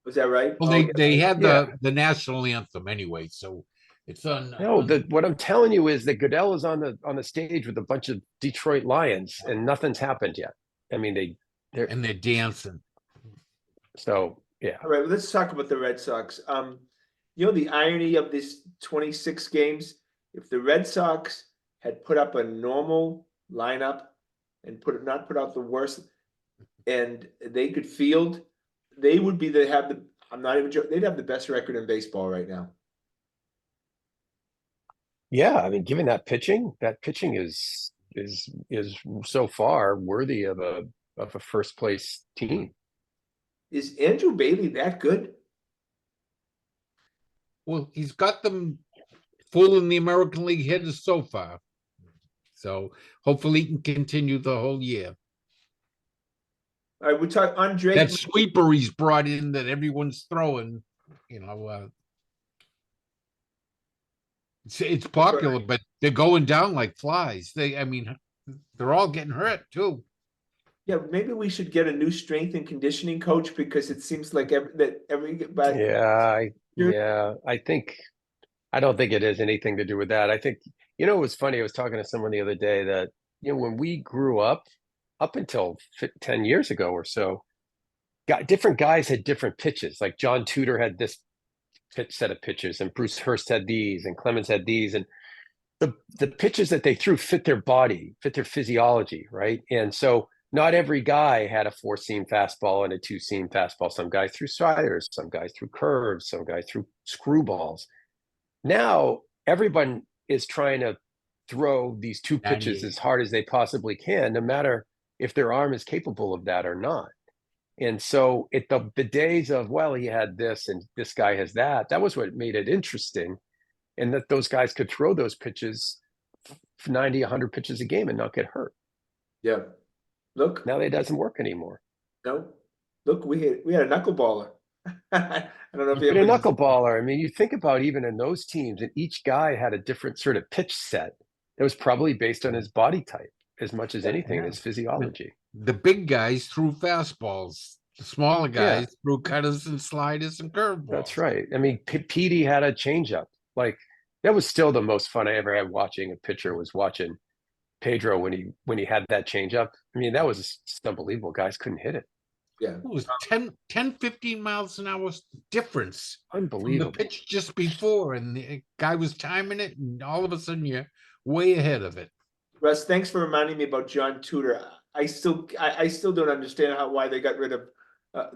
Was that right? Well, Oh, they had Yeah. the national anthem anyway, so it's on. No, what I'm telling you is that Goodell is on the stage with a bunch of Detroit Lions and nothing's happened yet. I mean, they're dancing. so yeah. All right, well, let's talk about the Red Sox. The irony of this 26 games, if the Red Sox had put up a normal lineup and not put out the worst, and they could field, they would I'm not even joking, they'd have the best record in baseball right now. Yeah, I mean, given that pitching is so far worthy of a first place team. Is Andrew Bailey that good? Well, he's got them full in the American League hitters so far, so hopefully he can continue the whole year. All right, we talk Andre. That sweeper he's brought in that everyone's throwing, it's popular, but they're going down like flies. They're all getting hurt too. Yeah, maybe we should get a new strength and conditioning coach because it seems like everybody. Yeah, I don't think it has anything to do with that. I think, it was funny. I was talking to someone the other day that, when we grew up until 10 years ago or so, different guys had different pitches. Like John Tudor had this set of pitches, and Bruce Hurst had these, and Clemens had these, and the pitches that they threw fit their body, fit their physiology, right? And so not every guy had a 4-seam fastball and a 2-seam fastball. Some guys threw sliders, some guys threw curves, some guys threw screwballs. Now everyone is trying to throw these two pitches as hard as they possibly can, no matter if their arm is capable of that or not. And so the days of, well, he had this and this guy has that was what made it interesting. And that those guys could throw those pitches 90, 100 pitches a game and not get hurt. Yeah. Look. Now it doesn't work anymore. No. Look, we had a knuckleballer. I don't know if you a knuckleballer. I mean, you think about even in those teams, and each guy had a different sort of pitch set that was probably based on his body type as much as anything, his physiology. The big guys threw fastballs. The smaller guys threw cutters and sliders and curveballs. That's right. I mean, Petey had a changeup. Like, that was still the most fun I ever had watching a pitcher, was watching Pedro when he had that changeup. I mean, that was just unbelievable. Guys couldn't hit it. Yeah. It was 10, 15 miles an hour difference. Unbelievable. From the pitch just before, and the guy was timing it, and all of a sudden you're way ahead of it. Russ, thanks for reminding me about John Tudor. I still don't understand why they got rid of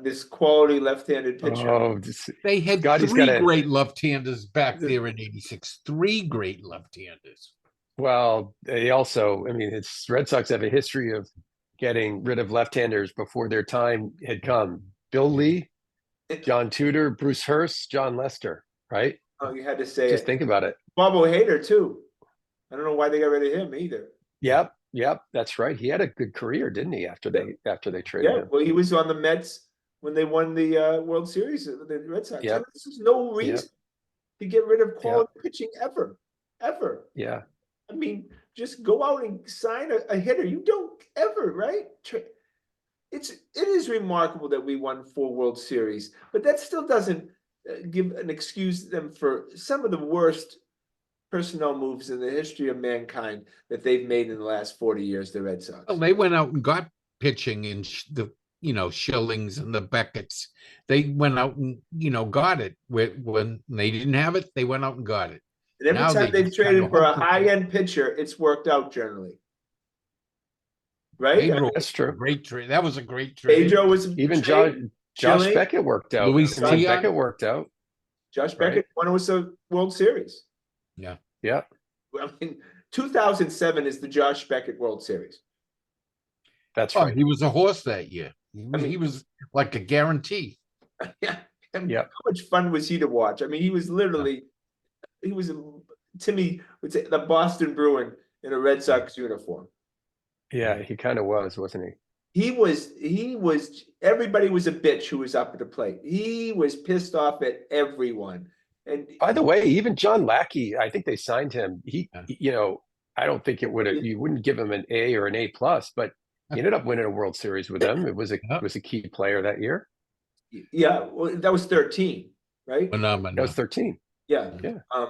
this quality left-handed pitcher. Oh, they had three great left-handers back there in '86. 3 great left-handers. Well, they also, I mean, it's Red Sox have a history of getting rid of left-handers before their time had come. Bill Lee, John Tudor, Bruce Hurst, John Lester, right? Oh, you had to say Just think about it. Bob O'Hader too. I don't know why they got rid of him either. Yep, that's right. He had a good career, didn't he? After they traded him. Well, he was on the Mets when they won the World Series, the Red Sox. Yep. This is no reason to get rid of quality pitching ever. Yeah. I mean, just go out and sign a hitter. You don't ever, right? It is remarkable that we won 4 World Series, but that still doesn't give an excuse them for some of the worst personnel moves in the history of mankind that they've made in the last 40 years, the Red Sox. Well, they went out and got pitching in the Schillings and the Beckett's. They went out and got it. When they didn't have it, they went out and got it. And every Now time they they've just kinda traded for a hope that- high-end pitcher, it's worked out generally. Right? Pedro, That's true. Great trade. That was a great trade. Pedro was Even trade. Josh Chile. Beckett worked out. Luis I mean, Tiant. Beckett worked out. Josh Beckett won us a World Series. Yeah. Yeah. I mean, 2007 is the Josh Beckett World Series. That's Oh, right. he was a horse that year. mean- He was like a guarantee. Yeah. And Yep. how much fun was he to watch? I mean, he was literally, he was, Timmy would say, the Boston Bruin in a Red Sox uniform. Yeah, he kind of was, wasn't he? He was, everybody was a bitch who was up at the plate. He was pissed off at everyone. And By the way, even John Lackey, I think they signed him. Yeah. I don't think you wouldn't give him an A or an A plus, but he ended up winning a World Series with them. It was a key player that year. yeah, well, that was 13, right? Phenomenal. That was 13. Yeah.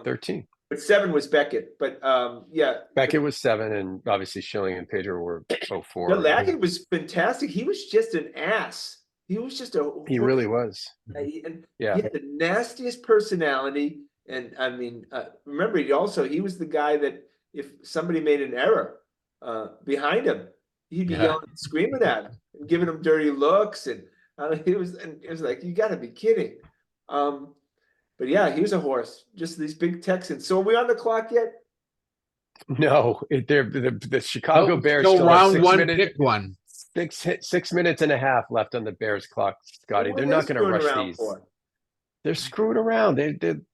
13. But 7 was Beckett. But yeah. Beckett was 7, and obviously Schilling and Pedro were 04. The Lackey was fantastic. He was just an ass. He was just He really was. And Yeah. he had the nastiest personality. And I mean, remember, he was the guy that if somebody made an error behind him, he'd be yelling and screaming at him and giving him dirty looks. And it was like, you got to be kidding. But yeah, he was a horse. Just these big Texans. So are we on the clock yet? No, the Chicago Bears Still still have round 6 one, minutes. pick one. 6 minutes and a half left on the Bears clock, Scotty. What They're are not they going to screwing rush around these. for? They're screwing around.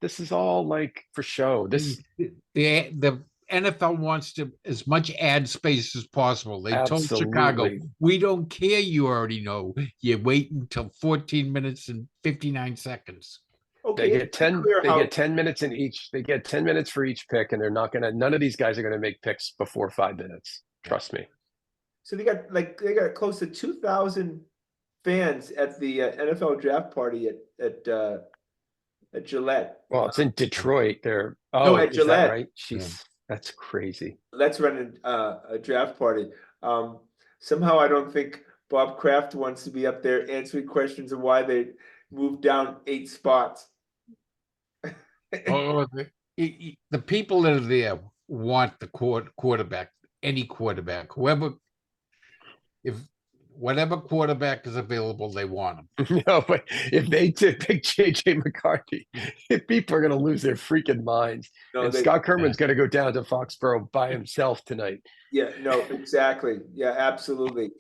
This is all like for show. This The NFL wants to as much ad space as possible. They told Chicago, Absolutely. we don't care. You already know. You wait until 14 minutes and 59 seconds. Okay, they it's get 10. clear They how- get 10 minutes in each. They get 10 minutes for each pick, and they're not going to. None of these guys are going to make picks before 5 minutes. Trust me. So they got close to 2,000 fans at the NFL draft party at Gillette. Well, it's in Detroit. They're at is that Gillette. right? Jeez, that's crazy. Let's run a draft party. Somehow I don't think Bob Kraft wants to be up there answering questions of why they moved down 8 spots. Oh, the people that are there want the quarterback, any quarterback, whatever quarterback is available, they want him. No, but if they did pick JJ McCarthy, people are going to lose their freaking minds. No, And they- Scott Kerman's going to go down to Foxborough by himself tonight. Yeah, no, exactly. Yeah, absolutely.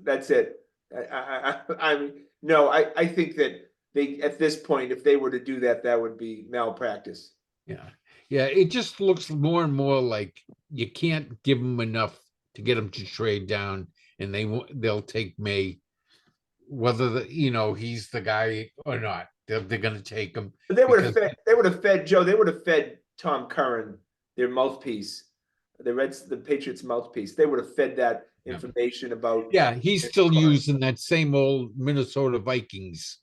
That's it. I think that they, at this point, if they were to do that, that would be malpractice. Yeah. It just looks more and more like you can't give them enough to get them to trade down, and they'll take May, whether he's the guy or not. They're going to take him. But they would have because- fed. They would have fed Joe. They would have fed Tom Curran, their mouthpiece, the Patriots' mouthpiece. They would have fed that information about. Yeah, he's still using that same old Minnesota Vikings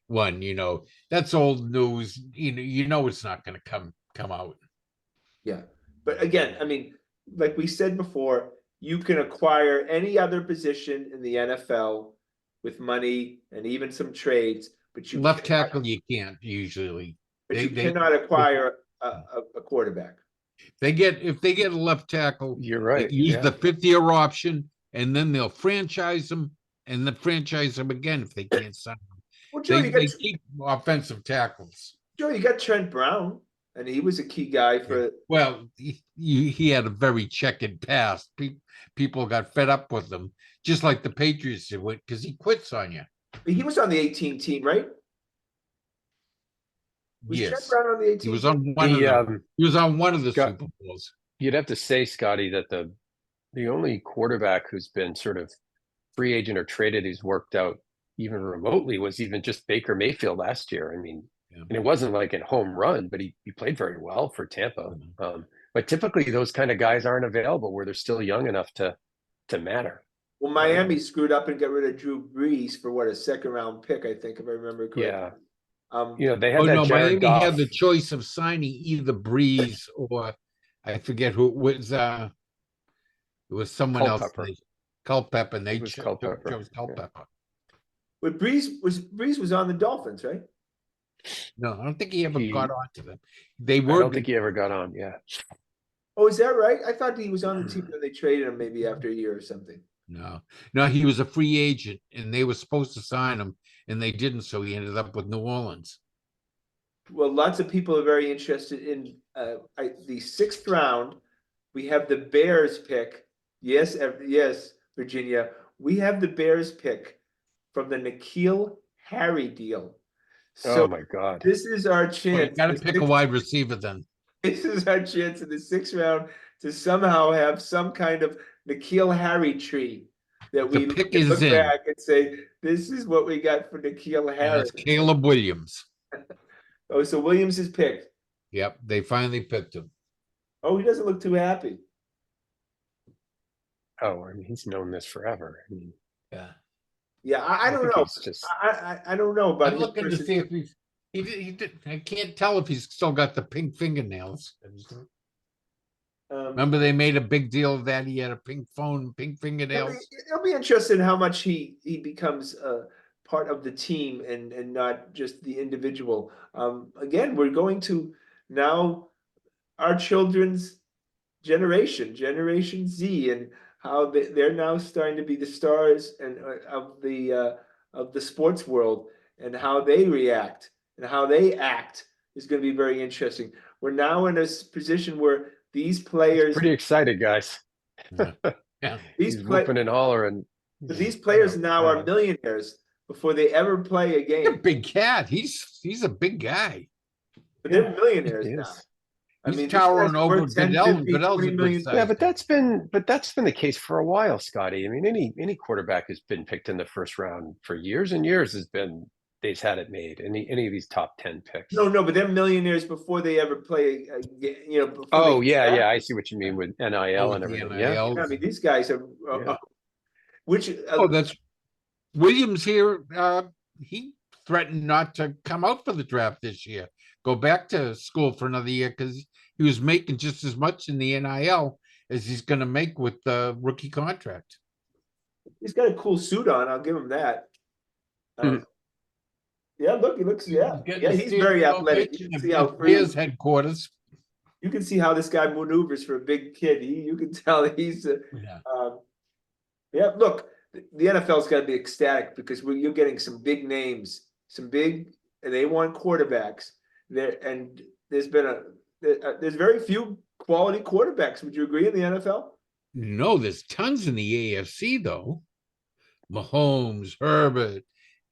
one. That's old news. It's not going to come out. Yeah, but again, I mean, like we said before, you can acquire any other position in the NFL with money and even some trades, but you Left cannot- tackle, you can't usually. But you they- cannot acquire a quarterback. If they get a left tackle, You're they right. use yeah. the 5th-year option, and then they'll franchise them, and then franchise them again if they can't sign them. Well, Joe, They keep offensive tackles. You got Trent Brown, and he was a key guy for. Well, he had a very checkered past. People got fed up with him, just like the Patriots did, because he quits on you. He was on the 18 team, right? Was Trent Yes, Brown on the 18? he was on one of them. He was on one of the Scott- Super Bowls. You'd have to say, Scotty, that the only quarterback who's been sort of free agent or traded who's worked out even remotely was even just Baker Mayfield last year. I mean, Yeah. and it wasn't like a home run, but he played very well for Tampa. But typically those kind of guys aren't available where they're still young enough to matter. Well, Miami screwed up and got rid of Drew Brees for what, a second round pick, I think, if I remember correctly. Yeah. Um, They had Oh that no, Jared Miami Goff. had the choice of signing either Breeze or I forget who it was. It was someone else. Culpepper. Culpepper, and they It was chose Culpepper. Culpepper. but Brees was on the Dolphins, right? No, I don't think he ever He- got onto them. They I were. don't think he ever got on. Yeah. Oh, is that right? I thought he was on the team and they traded him maybe after a year or something. No, he was a free agent, and they were supposed to sign him, and they didn't. So he ended up with New Orleans. Well, lots of people are very interested in the 6th round. We have the Bears pick. Yes, yes, Virginia. We have the Bears pick from the N'Keal Harry deal. So Oh my God. this is our Well, you chance. got to pick a wide receiver then. This is our chance in the 6th round to somehow have some kind of N'Keal Harry tree that The we pick can is look in. back and say, this is what we got for N'Keal And Harry. it's Caleb Williams. Oh, so Williams is picked. Yep, they finally picked him. Oh, he doesn't look too happy. Oh, I mean, he's known this forever. I mean, Yeah, Yeah, I don't think know. he's just I don't know about I'm his looking to see if he did. I can't tell if he's still got the pink fingernails. Remember, they made a big deal of that. He had a pink phone, pink fingernails. It'll be interesting how much he becomes part of the team and not just the individual. Again, we're going to now our children's Generation Z, and how they're now starting to be the stars and of the sports world, and how they react and how they act is going to be very interesting. We're now in a position where these players pretty excited, guys. Yeah. He's whooping and hollering. these players now are millionaires before they ever play a He's a game. big cat. He's a big guy. But they're millionaires He now. is. I He's mean, towering these guys are over worth 10, Goodell. 50, Goodell's a 20 good million. size Yeah, guy. but that's been the case for a while, Scotty. I mean, any quarterback has been picked in the first round for years and years they've had it made. Any of these top 10 picks. No, but they're millionaires before they ever play a game. Before Oh they yeah, draft. I see what you mean with NIL and With the everything. Yeah. NIL. I mean, these guys are. Yeah. Which? Oh, that's Williams here. He threatened not to come out for the draft this year. Go back to school for another year because he was making just as much in the NIL as he's going to make with the rookie contract. He's got a cool suit on. I'll give him that. Yeah, look, he looks. Yeah, he's very athletic. You can see how free. His headquarters. You can see how this guy maneuvers for a big kid. You can tell he's. Yeah, look, the NFL's got to be ecstatic because you're getting some big names, and they want quarterbacks there, and there's very few quality quarterbacks. Would you agree in the NFL? No, there's tons in the AFC though. Mahomes, Herbert,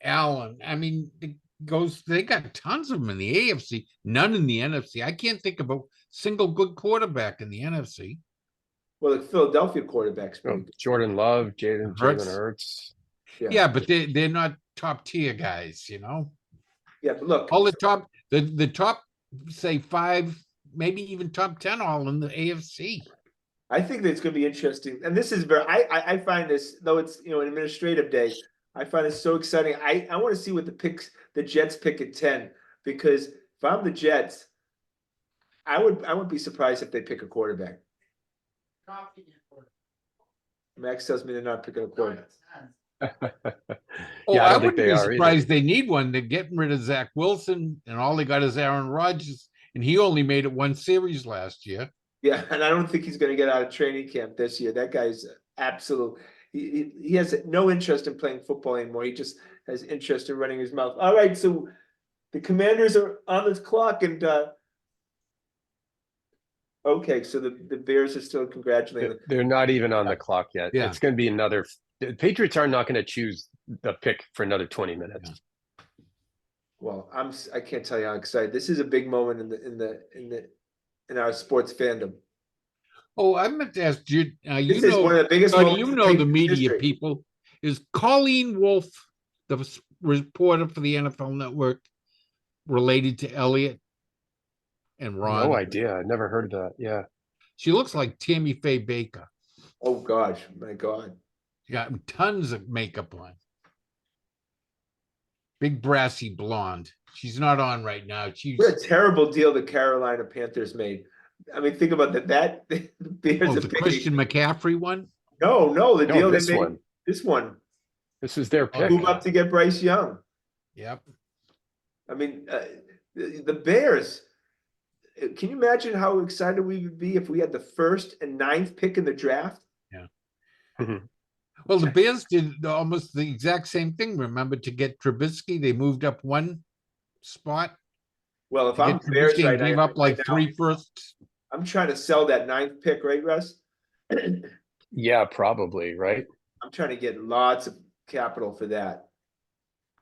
Allen. I mean, they got tons of them in the AFC, none in the NFC. I can't think of a single good quarterback in the NFC. Well, the Philadelphia quarterbacks. Jordan Love, Jalen Hurts. Yeah, but they're not top tier guys, you know. Yeah, but look, all the top, say 5, maybe even top 10, all in the AFC. I think that it's going to be interesting, and this is I find this, though it's an administrative day, I find this so exciting. I want to see what the Jets pick at 10, because if I'm the Jets, I wouldn't be surprised if they pick a quarterback. Max tells me they're not picking a quarterback. Yeah, I don't think wouldn't they be are surprised they need one. They're getting rid of Zach Wilson, and all they got is Aaron Rodgers, and he only made it one series last year. Yeah, and I don't think he's going to get out of training camp this year. That guy's absolute. He has no interest in playing football anymore. He just has interest in running his mouth. All right, so the Commanders are on this clock, and okay, so the Bears are still congratulating. They're not even on the clock yet. Yeah. It's going to be another. The Patriots are not going to choose the pick for another 20 minutes. Yeah. Well, I can't tell you how excited. This is a big moment in our sports fandom. Oh, I meant to ask you. This is one of the biggest moments you in know the Patriots media history. people. Is Colleen Wolfe reporter for the NFL Network related to Elliot and Ron? No idea. I never heard of that. Yeah. She looks like Tammy Faye Baker. Oh gosh, my God. She got tons of makeup on. Big brassy blonde. She's not on right now. What a terrible deal the Carolina Panthers made. I mean, think about that. That the Bears are the picking. Christian McCaffrey one. No, the deal this they made. one. This one. This is their pick. Move up to get Bryce Young. Yep. I mean, the Bears. Can you imagine how excited we would be if we had the 1st and 9th pick in the draft? Yeah. Mhm. Well, the Bears did almost the exact same thing. Remember, to get Trubisky, they moved up one spot. Well, if To I'm get Bears Trubisky right and gave now, up like 3 firsts. I'm trying to sell that 9th pick, right, Russ? Yeah, probably, right? I'm trying to get lots of capital for that.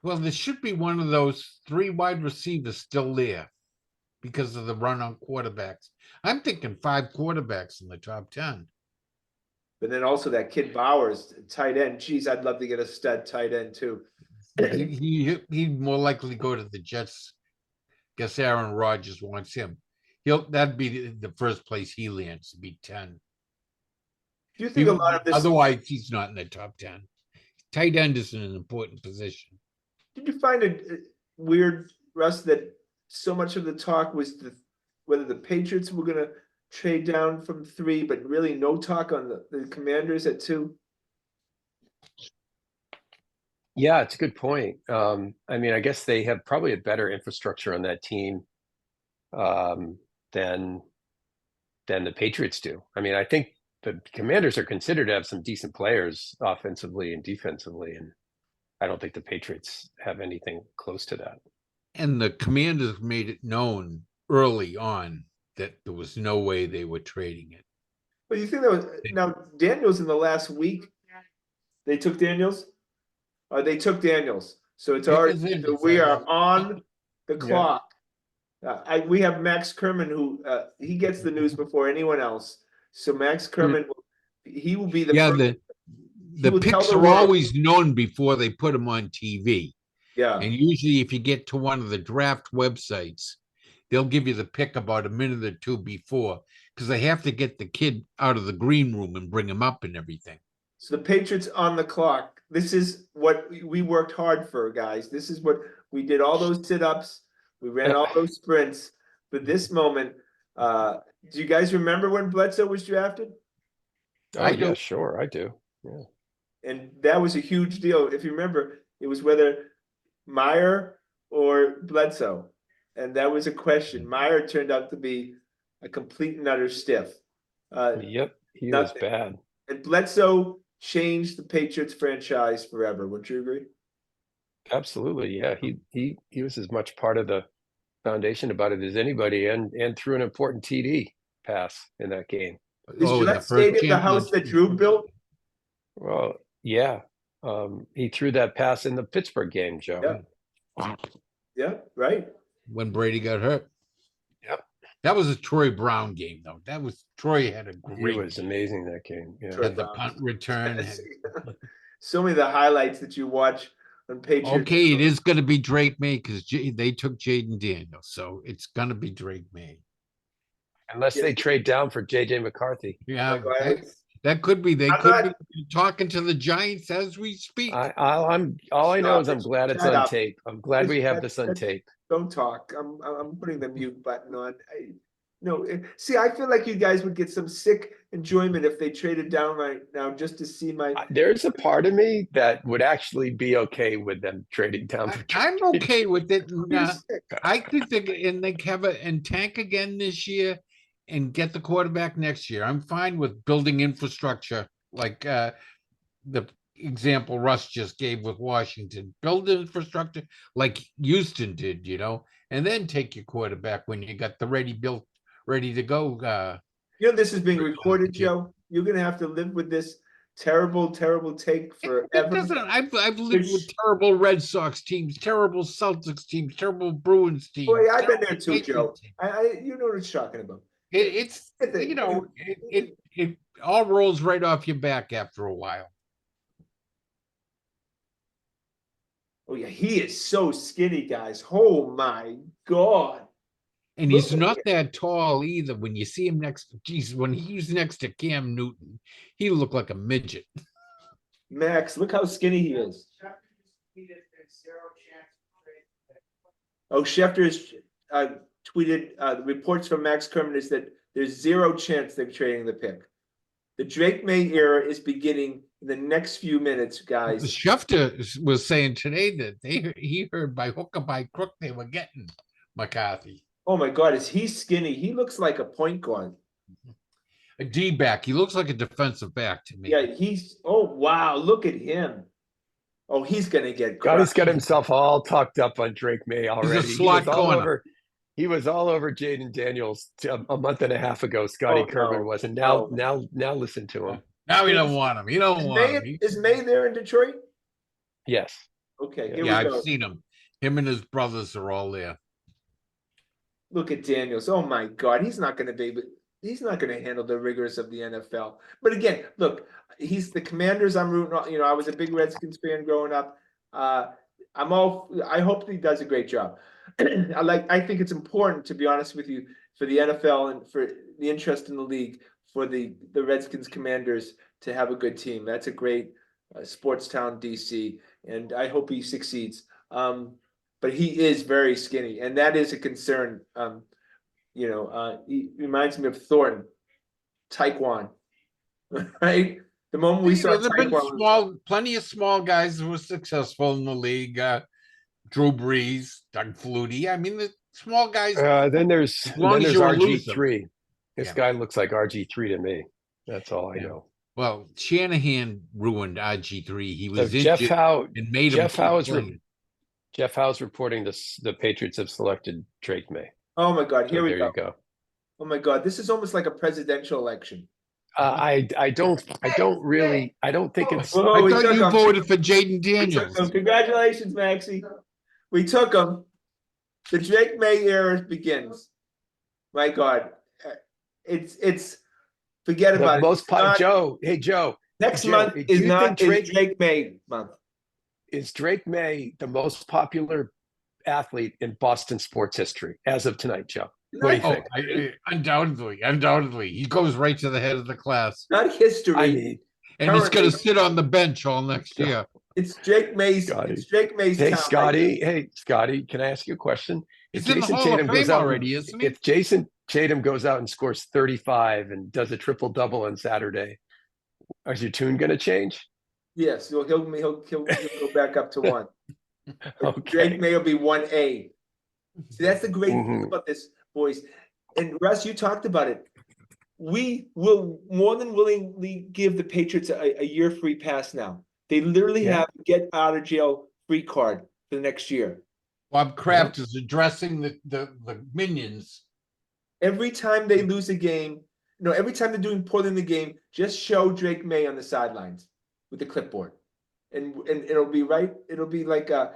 Well, there should be one of those 3 wide receivers still there because of the run on quarterbacks. I'm thinking 5 quarterbacks in the top 10. But then also that kid Bowers, tight end. Geez, I'd love to get a stud tight end too. He'd more likely go to the Jets. Guess Aaron Rodgers wants him. That'd be the first place he lands, to be 10. Do you think a lot of this? Otherwise, he's not in the top 10. Tight end is an important position. Did you find it weird, Russ, that so much of the talk was whether the Patriots were going to trade down from 3, but really no talk on the Commanders at 2? Yeah, it's a good point. I mean, I guess they have probably a better infrastructure on that team than the Patriots do. I mean, I think the Commanders are considered to have some decent players offensively and defensively, and I don't think the Patriots have anything close to that. And the Commanders made it known early on that there was no way they were trading it. But you think that was now Daniels in the last week? They took Daniels. They took Daniels, so it's already we are on the clock. We have Max Kerman, who he gets the news before anyone else. So Max Kerman, he will be the the picks are always known before they put them on TV. Yeah, and usually if you get to one of the draft websites, they'll give you the pick about a minute or 2 before, because they have to get the kid out of the green room and bring him up and everything. So the Patriots on the clock. This is what we worked hard for, guys. This is what we did. All those sit-ups, we ran all those sprints for this moment. Do you guys remember when Bledsoe was drafted? Oh, yeah, sure, I do. Yeah. And that was a huge deal. If you remember, it was whether Meyer or Bledsoe. And that was a question. Meyer turned out to be a complete and utter stiff. Yep, he was bad. And Bledsoe changed the Patriots franchise forever. Would you agree? Absolutely, yeah. He was as much part of the foundation about it as anybody, and threw an important TD pass in that game. Is Gillette Stadium the house that Drew built? Well, yeah. He threw that pass in the Pittsburgh game, Joe. Yeah, right. When Brady got hurt. Yep. That was a Troy Brown game, though. Troy had a great. He was amazing that game. Yeah. Had the punt return. So many of the highlights that you watch on Patriots. Okay, it is going to be Drake May because they took Jaden Daniels, so it's going to be Drake May. Unless they trade down for JJ McCarthy. Yeah, that could be. They could be talking to the Giants as we speak. All I know is I'm glad it's on tape. I'm glad we have this on tape. Don't talk. I'm putting the mute button on. See, I feel like you guys would get some sick enjoyment if they traded down right now just to see my. There's a part of me that would actually be okay with them trading down. I'm okay with it. I could think, and they have and tank again this year, and get the quarterback next year. I'm fine with building infrastructure like the example Russ just gave with Washington. Build infrastructure like Houston did, and then take your quarterback when you got the ready to go. This is being recorded, Joe. You're gonna have to live with this terrible take forever. It doesn't. I've lived with terrible Red Sox teams, terrible Celtics teams, terrible Bruins teams. Boy, I've been there too, Joe. You know what it's talking about. It all rolls right off your back after a while. Oh yeah, he is so skinny, guys. Oh my God. And Look he's at not him. that tall either. When you see him next, geez, when he was next to Cam Newton, he looked like a midget. Max, look how skinny he is. Oh, Schefter's tweeted the reports from Max Kerman is that there's zero chance they're trading the pick. The Drake May era is beginning in the next few minutes, guys. Schefter was saying today that he heard by hook or by crook they were getting McCarthy. Oh my God, is he skinny? He looks like a point guard. A D back. He looks like a defensive back to me. Yeah, oh wow, look at him. Oh, he's gonna get Scotty's crushed. got himself all tucked up on Drake May He's already. a He slot was all corner. over. He was all over Jaden Daniels a month and a half ago. Scotty Oh, Kerman no, was, and no. now listen to him. Now he don't want him. He don't want him. Is May there in Detroit? Yes. Okay, Yeah. here Yeah, we I've go. seen him. Him and his brothers are all there. Look at Daniels. Oh my God, he's not going to handle the rigors of the NFL. But again, look, he's the Commanders. I'm rooting on. I was a big Redskins fan growing up. I hope he does a great job. I think it's important, to be honest with you, for the NFL and for the interest in the league, for the Redskins Commanders to have a good team. That's a great sports town, DC, and I hope he succeeds. But he is very skinny, and that is a concern. He reminds me of Thornton, Taekwon, right? The moment we saw There've been Taekwon, plenty of small guys who were successful in the league. Drew Brees, Doug Flutie. I mean, the small guys. Then there's as long as you lose them. RG3. This Yeah. guy looks like RG3 to me. That's all I know. Well, Shanahan ruined RG3. He was So Jeff injured Howe, and made Jeff him Howe keep is playing. Jeff Howe's reporting this. The Patriots have selected Drake May. oh my God, here So we there go. you go. Oh my God, this is almost like a presidential election. I don't think it's. Whoa, I we thought took you him. voted for Jaden We Daniels. took him. Congratulations, Maxie. We took him. The Drake May era begins. My God, it's forget The about most it. Joe. Hey Joe. Next Joe, month do is you not think Drake May month. Is Drake May the most popular athlete in Boston sports history as of tonight, Joe? What do you Oh, think? undoubtedly. He goes right to the head of the class. Not history. I mean, And he's going to currently, sit on the bench all next year. it's Drake May's. Scotty. It's Drake May's hey town. Scotty, hey Scotty, can I ask you a question? He's in the Hall of Fame already, isn't he? If Jason Tatum goes out and scores 35 and does a triple double on Saturday, is your tune going to change? Yes, he'll go back up to one. Okay. Drake May will be 1A. See, that's the great thing about this, boys. And Russ, you talked about it. We will more than willingly give the Patriots a year free pass now. They literally have a get out of jail free card for the next year. Bob Kraft is addressing the minions. Every time they lose a game, every time they're doing poorly in the game, just show Drake May on the sidelines with the clipboard. And it'll be right. It'll be like our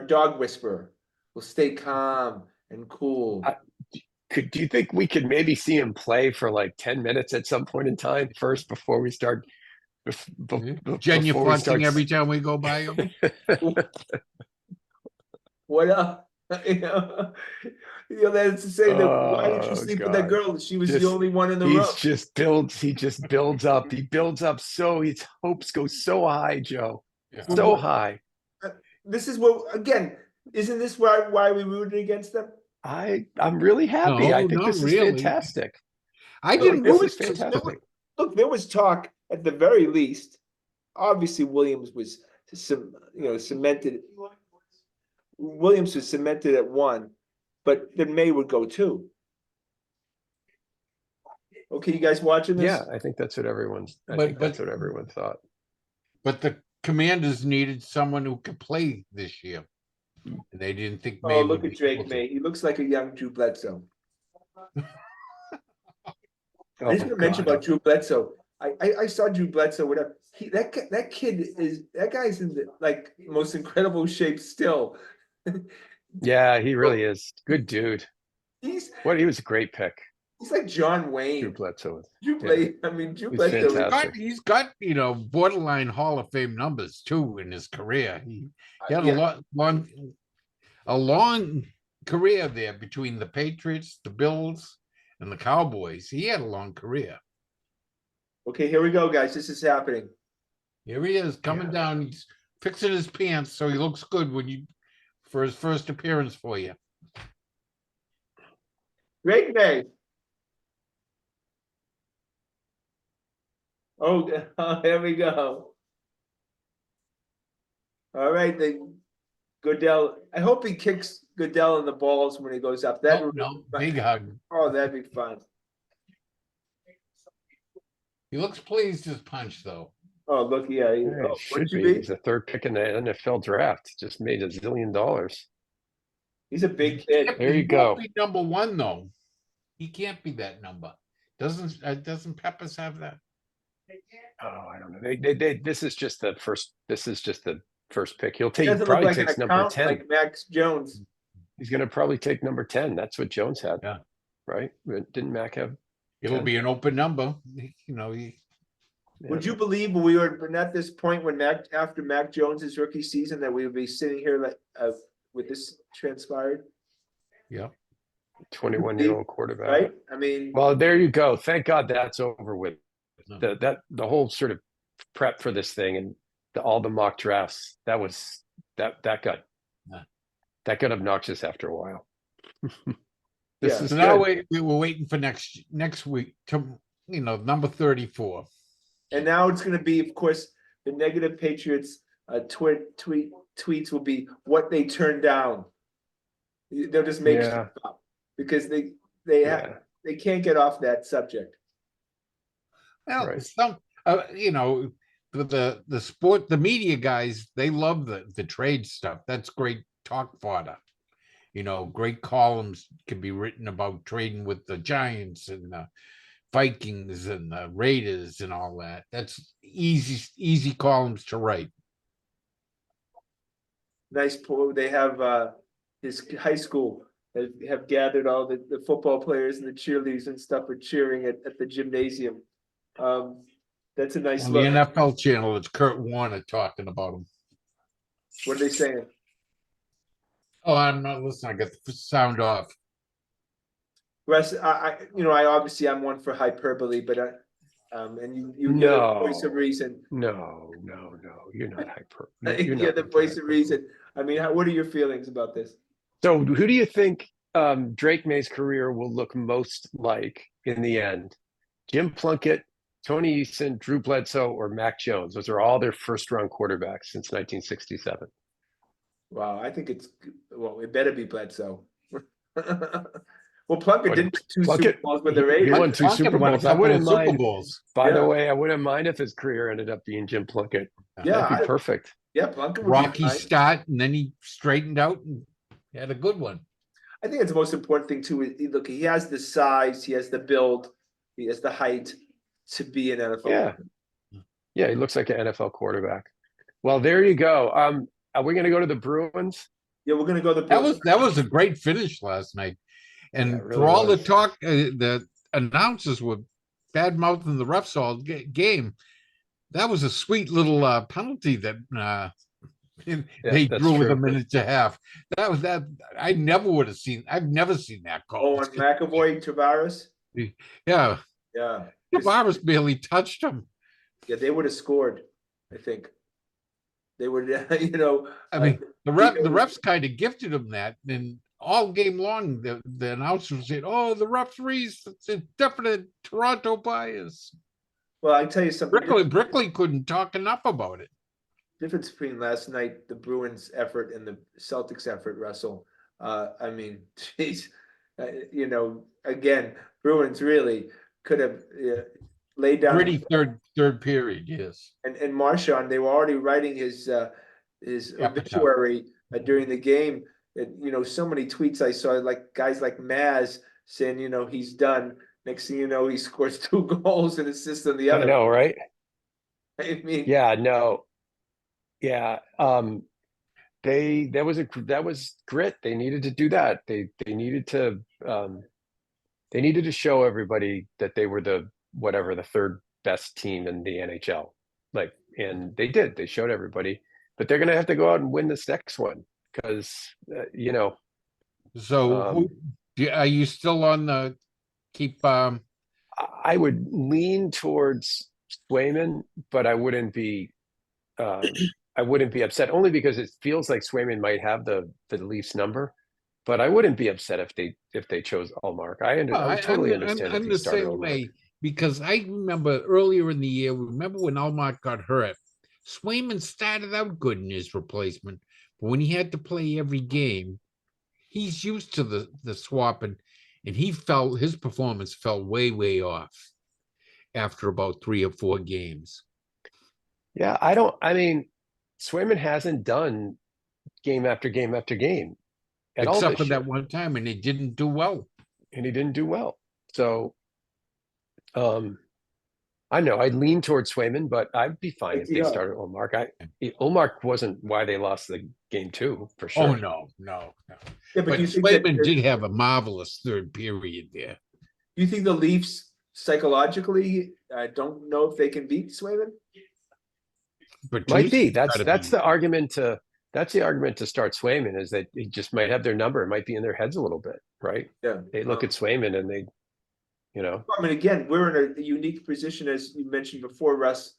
dog whisperer will stay calm and cool. Do you think we could maybe see him play for like 10 minutes at some point in time first before we start? Genuflecting every time we go by him. What up? That's to say that why did you sleep with that girl? She was the only one in the room. He just builds up. He builds up so his hopes go so high, Joe. Yeah. So high. This is what, again, isn't this why we rooted against them? I'm really happy. I think this is fantastic. I didn't. This is fantastic. Look, there was talk at the very least. Obviously, Williams was cemented. Williams was cemented at 1, but then May would go 2. Okay, you guys watching this? Yeah, I think that's what that's what everyone thought. But the Commanders needed someone who could play this year. They didn't think May. Oh, look at Drake May. He looks like a young Drew Bledsoe. I just want to mention about Drew Bledsoe. I saw Drew Bledsoe. Whatever. That guy's in the most incredible shape still. Yeah, he really is. Good dude. He was a great pick. He's like John Drew Wayne. Bledsoe. Drew He's Bledsoe. fantastic. He's got, borderline Hall of Fame numbers too in his career. He had a long career there between the Patriots, the Bills, and the Cowboys. He had a long career. Okay, here we go, guys. This is happening. Here he is coming down. He's fixing his pants so he looks good for his first appearance for you. Great May. Oh, here we go. All right, Goodell. I hope he kicks Goodell in the balls when he goes up. No, big hug. Oh, that'd be fun. He looks pleased as punch, though. Oh, look, yeah. Should be. He's the third pick in the NFL draft. Just made $1 zillion. He's a big kid. There you go. Be number one, though. He can't be that number. Doesn't Peppers have that? Oh, I don't know. This is just the first. This is just the first pick. He'll take. Doesn't Probably look like takes an number account 10. like Max Jones. He's going to probably take number 10. That's what Jones had. Yeah. Right? Didn't Mac have? It'll 10? be an open number. Would you believe we were at this point when after Mac Jones's rookie season that we would be sitting here like with this transpired? Yeah. 21-year-old quarterback. Right? I mean, well, there you go. Thank God that's over with. No. The whole sort of prep for this thing and all the mock drafts, that got obnoxious after a while. So now we were waiting for next week to number 34. And now it's going to be, of course, the negative Patriots tweets will be what they turned down. They'll just make stuff up because they can't get off that subject. Well, the media guys, they love the trade stuff. That's great talk fodder. Great columns can be written about trading with the Giants and the Vikings and the Raiders and all that. That's easy columns to write. Nice. They have his high school have gathered all the football players and the cheerleaders and stuff are cheering at the gymnasium. That's a nice look. On the NFL channel, it's Kurt Warner talking about him. What are they saying? Oh, I'm not listening. I got the sound off. Russ, I'm one for hyperbole, but and you know the voice of reason. No, you're not hyperbole. You're the voice of reason. I mean, what are your feelings about this? So, who do you think Drake May's career will look most like in the end? Jim Plunkett, Tony Eason, Drew Bledsoe, or Mac Jones? Those are all their first-round quarterbacks since 1967. Wow, I think it better be Bledsoe. Well, Plunkett did 2 Super Bowls with the Raiders. He won 2 Super Bowls. I wouldn't mind. By the way, I wouldn't mind if his career ended up being Jim Plunkett. That'd be perfect. Yeah, Plunkett would Rocky start, and then he straightened out and had a good one. I think it's the most important thing too. Look, he has the size, he has the build, he has the height to be an NFL. Yeah, he looks like an NFL quarterback. Well, there you go. Are we going to go to the Bruins? Yeah, we're going to go to the Bruins. That was a great finish last night. And really for all the talk, the announcers were bad mouthing the refs all game. That was a sweet little penalty that they drew with a minute and a half. That was that. I've never seen that call. Oh, and McAvoy, Tavares. Yeah. Yeah. Tavares barely touched him. Yeah, they would have scored. I think they would. I mean, the refs kind of gifted him that, and all game long, the announcers said, "Oh, the referees, it's a definite Toronto bias." Well, I tell you something. Brickley couldn't talk enough about it. Difference between last night, the Bruins' effort and the Celtics' effort, Russell. I mean, geez, again, Bruins really could have laid down. Pretty third period, yes. And Marchand, they were already writing his obituary during the game. And, so many tweets I saw, like guys like Maz saying, he's done. Next thing you know, he scores 2 goals and assists on the other. I know, right? I mean, that was grit. They needed to do that. They They needed to show everybody that they were the whatever the third best team in the NHL. Like, and they did. They showed everybody, but they're going to have to go out and win this next one because you know. So are you still on the keep? I would lean towards Swayman, but I wouldn't be upset only because it feels like Swayman might have the Leafs number, but I wouldn't be upset if they chose Allmark. I would totally understand if I'm he the started same Allmark. way because I remember earlier in the year. Remember when Allmark got hurt? Swayman started out good in his replacement, but when he had to play every game, he's used to the swap, and he felt his performance fell way off after about 3 or 4 games. Yeah, I mean, Swayman hasn't done game after game after game at all Except this for year, that one time, and he didn't do well. and he didn't do well. So, I know I'd lean towards Swayman, but I'd be fine if they Yeah. started Olmark. Olmark wasn't why they lost the game 2 for Oh sure. no. Yeah, But do you think that Swayman did have a marvelous third period there. do you think the Leafs psychologically don't know if they can beat Swayman? But Might be. That's the argument to start Swayman is that he just might have their number. It might be in their heads a little bit, right? Yeah. They look at Swayman and they, you know. I mean, again, we're in a unique position, as you mentioned before, Russ,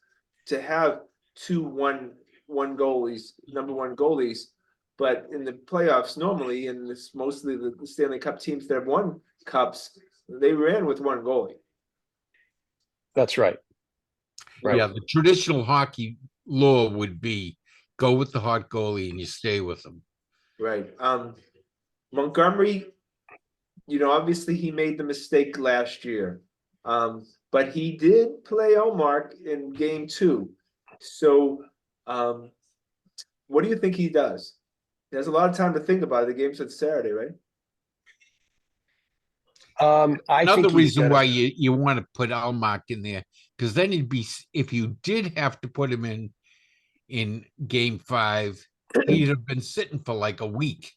to have one goalies, number one goalies. But in the playoffs, normally, and it's mostly the Stanley Cup teams that have won cups, they ran with one goalie. That's right. Right. Yeah, the traditional hockey law would be go with the hot goalie and you stay with them. Right. Montgomery, obviously he made the mistake last year. But he did play Omar in game 2. So what do you think he does? He has a lot of time to think about it. The game's on Saturday, right? Another reason why you want to put Almark in there, because then it'd be, if you did have to put him in game 5, he'd have been sitting for like a week.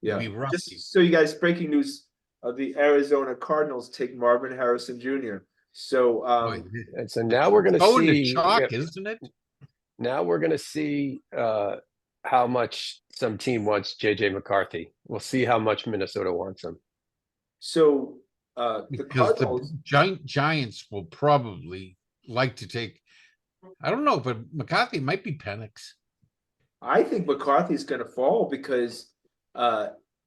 Yeah. Just so you guys, breaking news: the Arizona Cardinals take Marvin Harrison Jr. So and so now we're going to see, chalk, isn't it? Now we're going to see how much some team wants JJ McCarthy. We'll see how much Minnesota wants him. So because the Giants will probably like to take, I don't know, but McCarthy might be Penix. I think McCarthy's going to fall because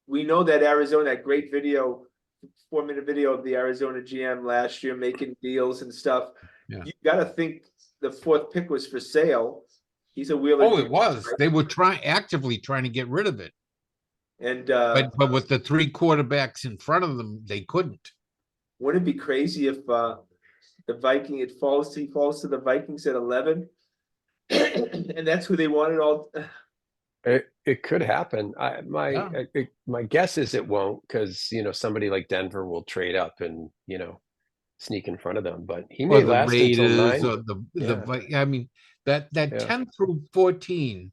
we know that Arizona, that great video, 4-minute video of the Arizona GM last year making deals and stuff. Yeah. You got to think the 4th pick was for sale. He's a wheeler. Oh, it was. Right? They were actively trying to get rid of it. And but with the 3 quarterbacks in front of them, they couldn't. Wouldn't it be crazy if the Viking he falls to the Vikings at 11, and that's who they wanted all. It could happen. My guess is it won't, because somebody like Denver will trade up and sneak in front of them. But he may last until 9. Or I mean that 10 through 14,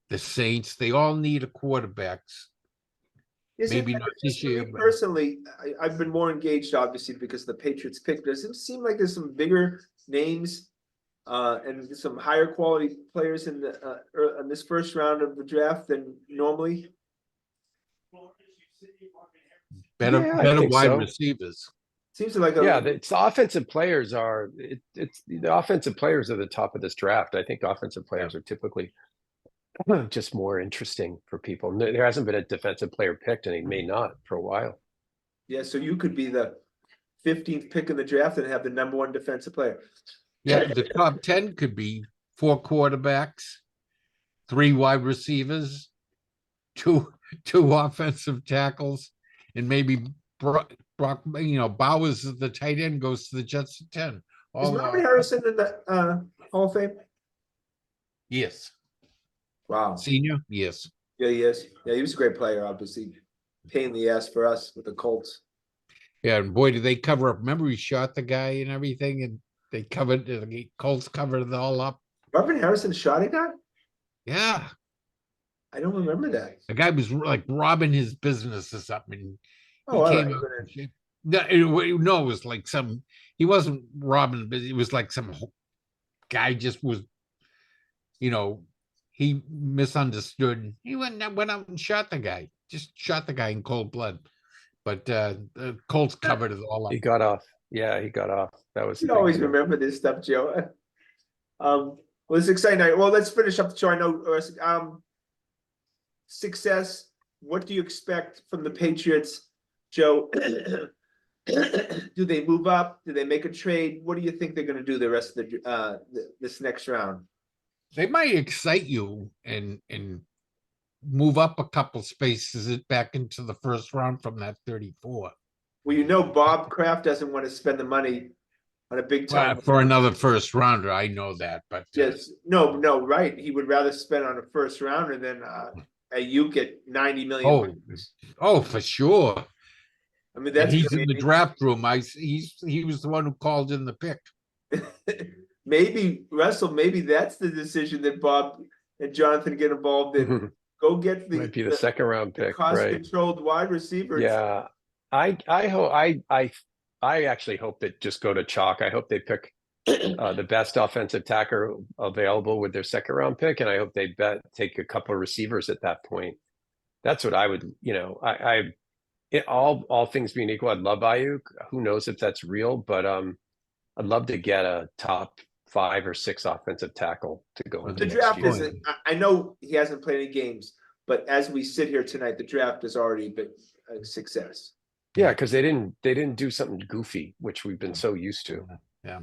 the Saints, they all need a quarterbacks. Maybe not this year. Personally, I've been more engaged, obviously, because the Patriots picked. Does it seem like there's some bigger names and some higher quality players in this first round of the draft than normally? Better wide receivers. Seems like it's offensive players are it's the offensive players are the top of this draft. I think offensive players are typically just more interesting for people. There hasn't been a defensive player picked, and he may not for a while. Yeah, so you could be the 15th pick in the draft and have the number 1 defensive player. Yeah, the top 10 could be 4 quarterbacks, 3 wide receivers, 2 offensive tackles, and maybe Brock, Bowers at the tight end goes to the Jets at 10. Is Marvin Harrison in the Hall of Fame? Yes. Wow. Senior? Yes. Yeah, he is. Yeah, he was a great player, obviously. Pain in the ass for us with the Colts. Yeah, and boy, did they cover up. Remember, he shot the guy and everything, and they covered, the Colts covered it all up. Marvin Harrison shot a guy? Yeah. I don't remember that. The guy was like robbing his business or something. Oh, he came out. No, no, it was like he wasn't robbing, but it was like some guy just was, he misunderstood. He went out and shot the guy, just shot the guy in cold blood. But the Colts covered it all up. He got off. Yeah, he got off. That was the You big always deal. remember this stuff, Joe. Well, it's exciting night. Well, let's finish up the show. I know success. What do you expect from the Patriots, Joe? Do they move up? Do they make a trade? What do you think they're going to do the rest of this next round? They might excite you and move up a couple spaces back into the first round from that 34. Well, Bob Kraft doesn't want to spend the money on a big time for another first rounder. I know that, but yes, no, right. He would rather spend on a first rounder than Ayuk at $90 million. Oh, for sure. I mean, and he's in the draft room. He was the one who called in the pick. Maybe Russell. Maybe that's the decision that Bob and Jonathan get involved in. Go get might be the second round pick, cost-controlled wide receivers. Yeah, I hope I actually hope that just go to chalk. I hope they pick the best offensive tackle available with their second round pick, and I hope they take a couple of receivers at that point. That's what I would, all things being equal, I'd love Ayuk. Who knows if that's real, but I'd love to get a top 5 or 6 offensive tackle to go into the draft. Isn't. I know he hasn't played any games, but as we sit here tonight, the draft has already been a success. Yeah, because they didn't do something goofy, which we've been so used to. Yeah.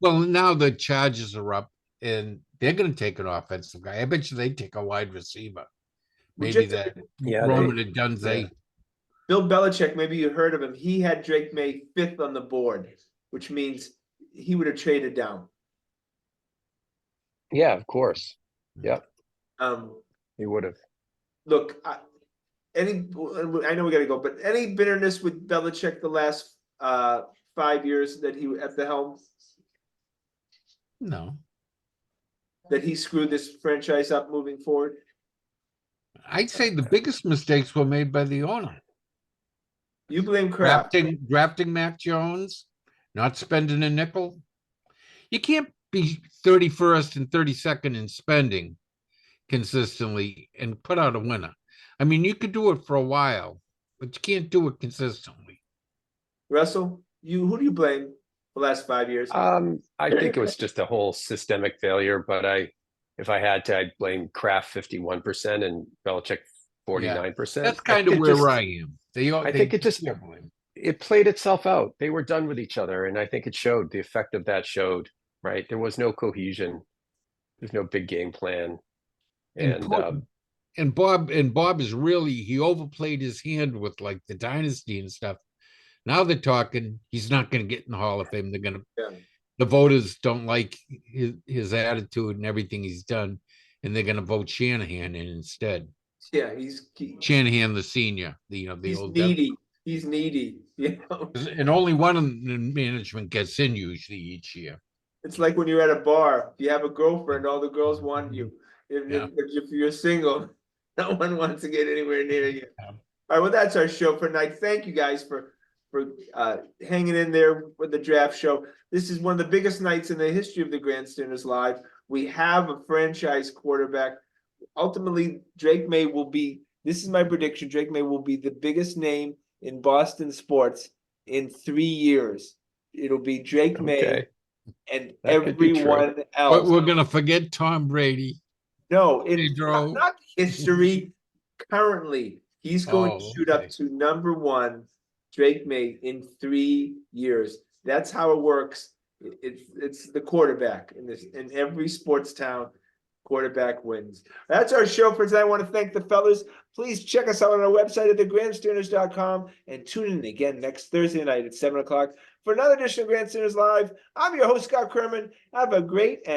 Well, now the charges are up, and they're going to take an offensive guy. I bet you they take a wide receiver. Maybe Roman and Dunze. Yeah. Bill Belichick, maybe you heard of him. He had Drake May 5th on the board, which means he would have traded down. Yeah, of course. Yep. He would have. Look, I know we got to go, but any bitterness with Belichick the last 5 years that he at the helm? No. That he screwed this franchise up moving forward? I'd say the biggest mistakes were made by the owner. You blame Kraft. Drafting Mac Jones, not spending a nickel. You can't be 31st and 32nd in spending consistently and put out a winner. I mean, you could do it for a while, but you can't do it consistently. Russell, who do you blame the last 5 years? I think it was just a whole systemic failure, but if I had to, I'd blame Kraft 51% and Belichick 49%. That's kind of where I am. I think it played itself out. They were done with each other, and I think it showed. The effect of that showed, right? There was no cohesion. There's no big game plan. And Bob is really, he overplayed his hand with like the dynasty and stuff. Now they're talking, he's not going to get in the Hall of Fame. They're going to, the voters don't like his attitude and everything he's done, and they're going to vote Shanahan in instead. Yeah, Shanahan the senior, the he's old needy. He's needy, And only one in management gets in usually each year. It's like when you're at a bar. If you have a girlfriend, all the girls want you. If you're single, no one wants to get anywhere near you. All right, well, that's our show for tonight. Thank you guys for hanging in there with the draft show. This is one of the biggest nights in the history of the Grandstanders Live. We have a franchise quarterback. Ultimately, Drake May will be, this is my prediction, Drake May will be the biggest name in Boston sports in 3 years. It'll be Drake May and everyone else. But we're going to forget Tom Brady. No, not history. Currently, he's going to shoot up to number 1, Drake May, in 3 years. That's how it works. It's the quarterback in every sports town. Quarterback wins. That's our show for tonight. I want to thank the fellas. Please check us out on our website at thegrandstanders.com and tune in again next Thursday night at 7 o'clock for another edition of Grandstanders Live. I'm your host, Scott Kerman. Have a great